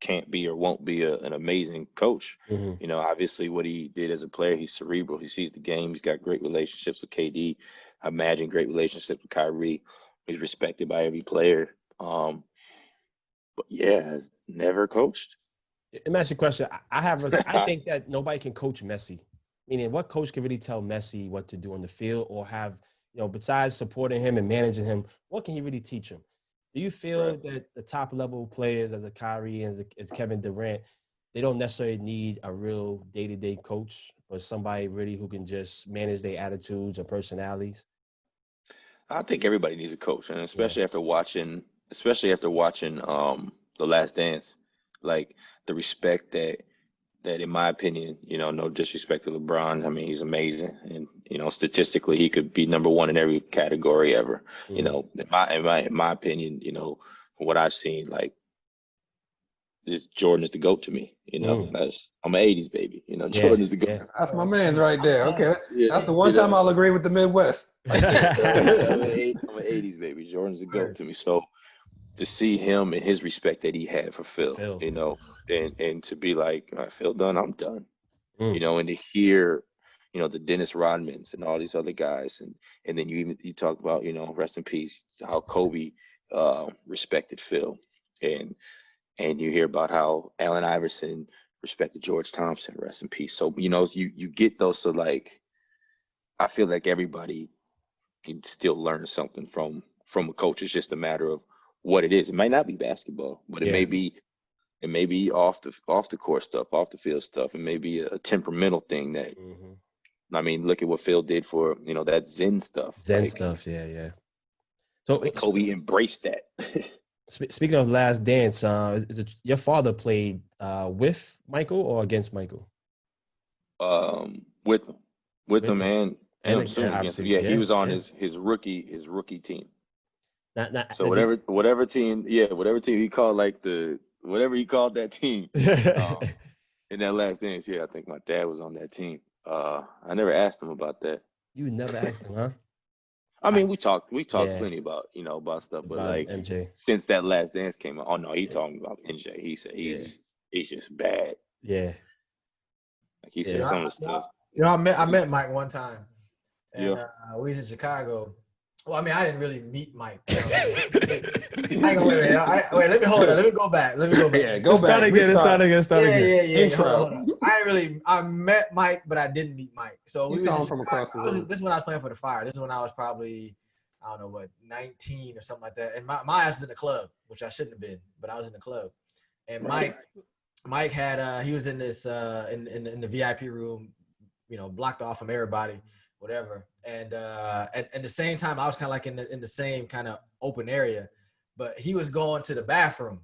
can't be or won't be an amazing coach. Mm-hmm. You know, obviously what he did as a player, he's cerebral. He sees the game. He's got great relationships with KD. I imagine great relationships with Kyrie. He's respected by every player. But yeah, has never coached. Let me ask you a question. I think that nobody can coach Messi. Meaning, what coach can really tell Messi what to do on the field, or have, besides supporting him and managing him, what can he really teach him? Do you feel that the top level players, as a Kyrie and as Kevin Durant, they don't necessarily need a real day-to-day coach, but somebody really who can just manage their attitudes or personalities? I think everybody needs a coach, and especially after watching The Last Dance, like the respect that in my opinion, no disrespect to LeBron. I mean, he's amazing, and statistically, he could be number one in every category ever. In my opinion, from what I've seen, like this Jordan is the GOAT to me. I'm an '80s baby. Jordan is the GOAT. Yeah. That's my man's right there. Okay, yeah, that's the one time I'll agree with the Midwest. I'm an '80s baby. Jordan's the GOAT to me. So to see him and his respect that he had for Phil, and to be like, all right, Phil done, I'm done. And to hear, the Dennis Rodmans and all these other guys, and then you talk about, rest in peace, how Kobe respected Phil, and you hear about how Allen Iverson respected George Thompson, rest in peace. So you get those. So like, I feel like everybody can still learn something from a coach. It's just a matter of what it is. It might not be basketball, but it may be off the court stuff, off the field stuff. It may be a temperamental thing that, I mean, look at what Phil did for, that Zen stuff. Stuff. Yeah. So Kobe embraced that. Speaking of Last Dance, is it your father played with Michael or against Michael? With him and I'm assuming against him. He was on his rookie team. So whatever team he called, whatever he called that team in that Last Dance, I think my dad was on that team. I never asked him about that. You never asked him, huh? I mean, we talked plenty about about stuff, but like MJ. Since that Last Dance came out, oh no, he talking about MJ. He said he's just bad. Yeah. Like he said some of the stuff. I met Mike one time, and we was in Chicago. Well, I mean, I didn't really meet Mike. Wait, let me hold on. Let me go back. Yeah, go back. Start again. Yeah. Intro. I met Mike, but I didn't meet Mike. So we was from across the room. This is when I was playing for the Fire. This is when I was probably, 19 or something like that. And my ass was in the club, which I shouldn't have been, but I was in the club. And Mike had he was in this in the VIP room, blocked off from everybody, whatever. And at the same time, I was kind of like in the same kind of open area, but he was going to the bathroom.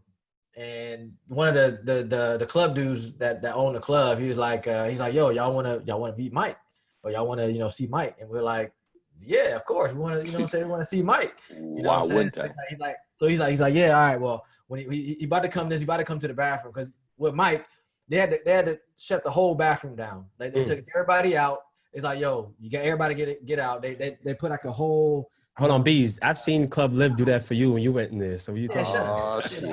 And one of the club dudes that owned the club, he was like, yo, y'all wanna meet Mike, or y'all wanna see Mike? And we're like, yeah, of course, we wanna we wanna see Mike. Why wouldn't I? He's like, yeah, all right, well, when he about to come to the bathroom, because with Mike, they had to shut the whole bathroom down. Like they took everybody out. It's like, yo, you got everybody get out. They put like a whole. Hold on, Bees. I've seen Club Live do that for you when you went in there. So you talking? Oh shit!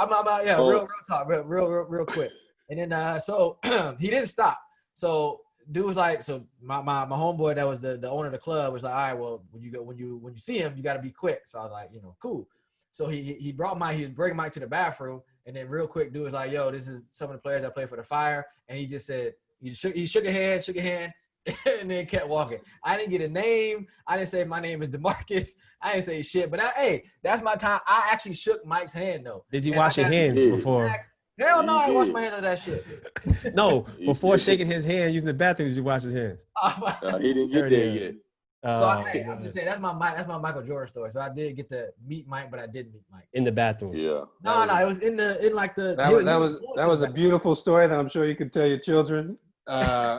I'm about real talk, real quick. And then so he didn't stop. So dude was like, so my homeboy that was the owner of the club was like, all right, well, when you see him, you got to be quick. So I was like, cool. So he brought Mike. He was bringing Mike to the bathroom, and then real quick, dude was like, yo, this is some of the players that play for the Fire, and he just said. He shook a hand, and then kept walking. I didn't get a name. I didn't say my name is Damarcus. I didn't say shit. But that's my time. I actually shook Mike's hand though. Did you wash your hands before? Hell no, I didn't wash my hands of that shit. No, before shaking his hand using the bathroom, did you wash his hands? He didn't get there yet. So I'm just saying that's my Michael Jordan story. So I did get to meet Mike, but I didn't meet Mike in the bathroom. Yeah. No, it was in like the. That was a beautiful story that I'm sure you could tell your children. I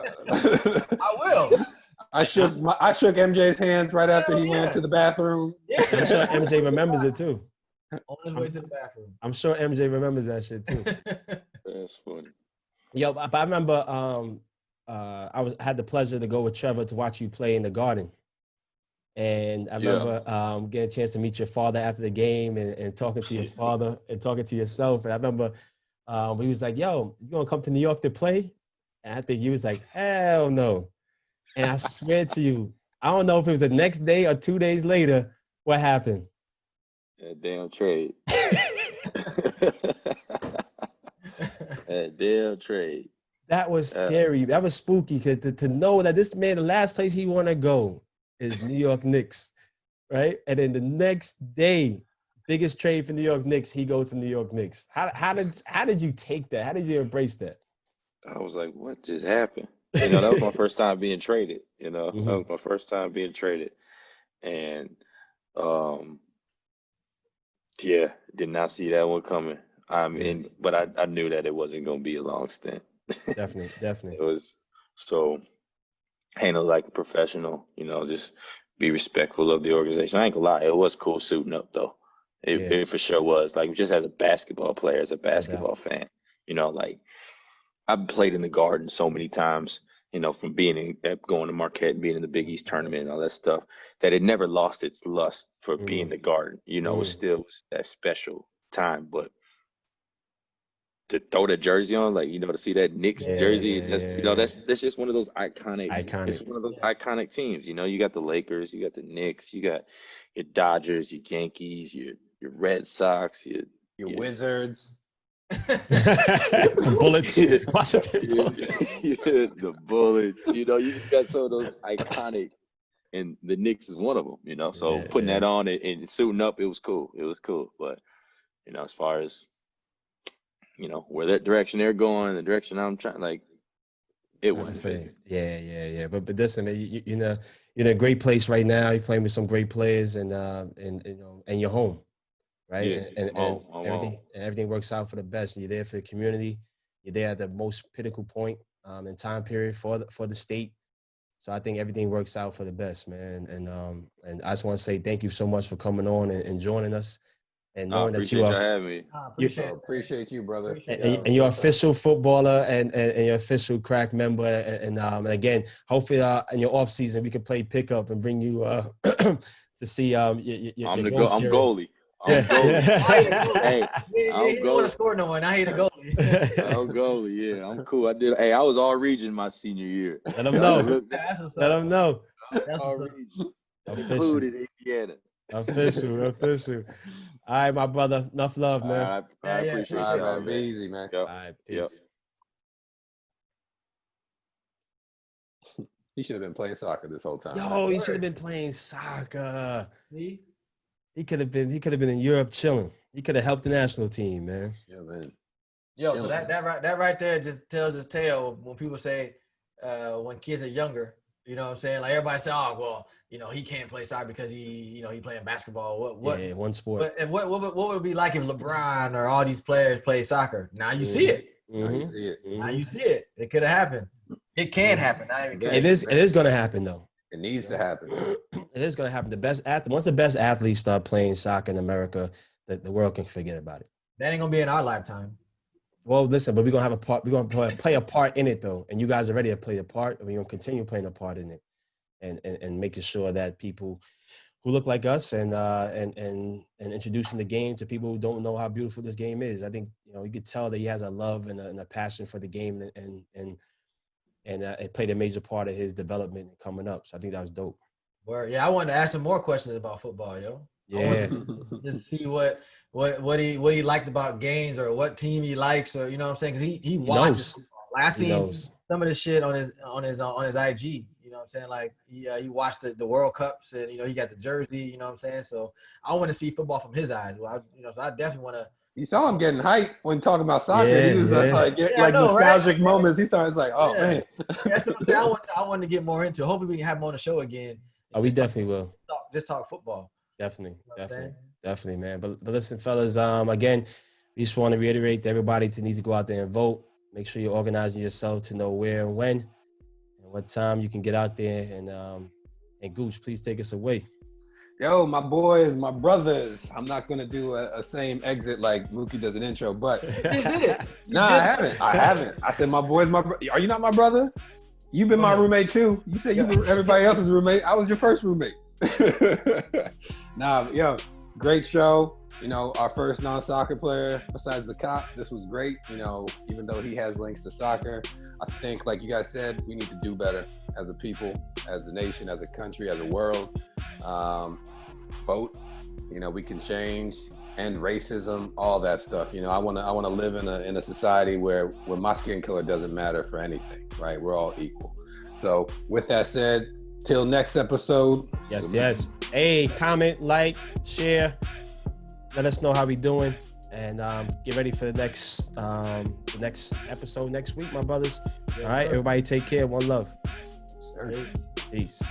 will. I shook MJ's hands right after he went to the bathroom. Yeah. I'm sure MJ remembers it too. On his way to the bathroom. I'm sure MJ remembers that shit too. That's funny. Yo, but I remember I had the pleasure to go with Trevor to watch you play in the Garden. And I remember getting a chance to meet your father after the game and talking to your father and talking to yourself. And I remember he was like, yo, you gonna come to New York to play? And I think he was like, hell no. And I swear to you, I don't know if it was the next day or 2 days later, what happened? That damn trade. That damn trade. That was scary. That was spooky to know that this man, the last place he want to go is New York Knicks, right? And then the next day, biggest trade for New York Knicks, he goes to New York Knicks. How did you take that? How did you embrace that? I was like, what just happened? You know, that was my first time being traded. You know, that was my first time being traded. And yeah, did not see that one coming. I mean, but I knew that it wasn't going to be a long stint. Definitely. It was so handle like a professional, you know, just be respectful of the organization. I ain't gonna lie, it was cool suiting up though. It for sure was. Like just as a basketball player, as a basketball fan, you know, like I've played in the Garden so many times, you know, from being going to Marquette, being in the Big East tournament and all that stuff, that it never lost its lust for being the Garden. You know, it still was that special time, but to throw that jersey on, like, you know, to see that Knicks jersey, that's just one of those iconic. It's one of those iconic teams. You know, you got the Lakers, you got the Knicks, you got your Dodgers, your Yankees, your Red Sox, your Wizards, the Bullets, Washington Bullets. The Bullets. You know, you just got some of those iconic, and the Knicks is one of them. You know, so putting that on and suiting up, it was cool. It was cool, but you know, as far as you know, where that direction they're going, the direction I'm trying, like, it wasn't fit. Yeah. But listen, you know, you're in a great place right now. You're playing with some great players, and you know, and you're home, right? Yeah, and everything works out for the best. You're there for the community. You're there at the most pinnacle point in time period for the state. So I think everything works out for the best, man. And I just want to say thank you so much for coming on and joining us. And knowing that you are, having me. Appreciate you, brother. And you're official footballer and you're official crack member. And again, hopefully in your off season we can play pickup and bring you to see. I'm goalie. I'm goalie. Hey, he don't want to score no one. I hate a goalie. I'm goalie. Yeah, I'm cool. I was all region my senior year. Let them know. Let them know. That's what's up. Included Indiana. Official. All right, my brother. Enough love, man. I appreciate it. All right, be easy, man. All right, peace. He should have been playing soccer this whole time. Yo, he should have been playing soccer. He could have been in Europe chilling. He could have helped the national team, man. Yeah, man. Yo, so that right there just tells the tale when people say when kids are younger. You know what I'm saying? Like everybody say, oh, well, you know, he can't play soccer because he playing basketball. What? Yeah, one sport. What would it be like if LeBron or all these players play soccer? Now you see it. Now you see it. Now you see it. It could have happened. It can happen. It is going to happen though. It needs to happen. It is going to happen. Once the best athletes start playing soccer in America, the world can forget about it. That ain't gonna be in our lifetime. Well, listen, but we're gonna have a part. We're gonna play a part in it, though, and you guys already have played a part, and we're gonna continue playing a part in it, and making sure that people who look like us and introducing the game to people who don't know how beautiful this game is. I think you could tell that he has a love and a passion for the game, and it played a major part of his development coming up. So I think that was dope. Well, yeah, I wanted to ask him more questions about football, yo. Yeah, just see what he liked about games or what team he likes, or you know what I'm saying, because he watches football. Like, I seen some of the shit on his IG. You know what I'm saying, like he watched the World Cups, and he got the jersey. You know what I'm saying, so I want to see football from his eyes. Well, so I definitely want to. You saw him getting hyped when talking about soccer. He was just like nostalgic moments. He started like, oh man. That's what I'm saying. I wanted to get more into it. Hopefully we can have him on the show again. Oh, we definitely will. Just talk football. Definitely, man. But listen, fellas, again, we just want to reiterate to everybody to need to go out there and vote. Make sure you're organizing yourself to know where and when and what time you can get out there. And Gooch, please take us away. Yo, my boys, my brothers. I'm not gonna do a same exit like Mookie does an intro, but nah, I haven't. I said my boys, are you not my brother? You've been my roommate too. You said you were everybody else's roommate. I was your first roommate. Nah, yo, great show. You know, our first non-soccer player besides the cop. This was great. You know, even though he has links to soccer, I think, like you guys said, we need to do better as a people, as a nation, as a country, as a world. Vote. You know, we can change, end racism, all that stuff. You know, I want to live in a society where my skin color doesn't matter for anything. Right? We're all equal. So, with that said, till next episode. Yes. Hey, comment, like, share. Let us know how we doing, and get ready for the next episode next week, my brothers. Yes, all right, sir. Everybody take care. One love. Peace. Peace.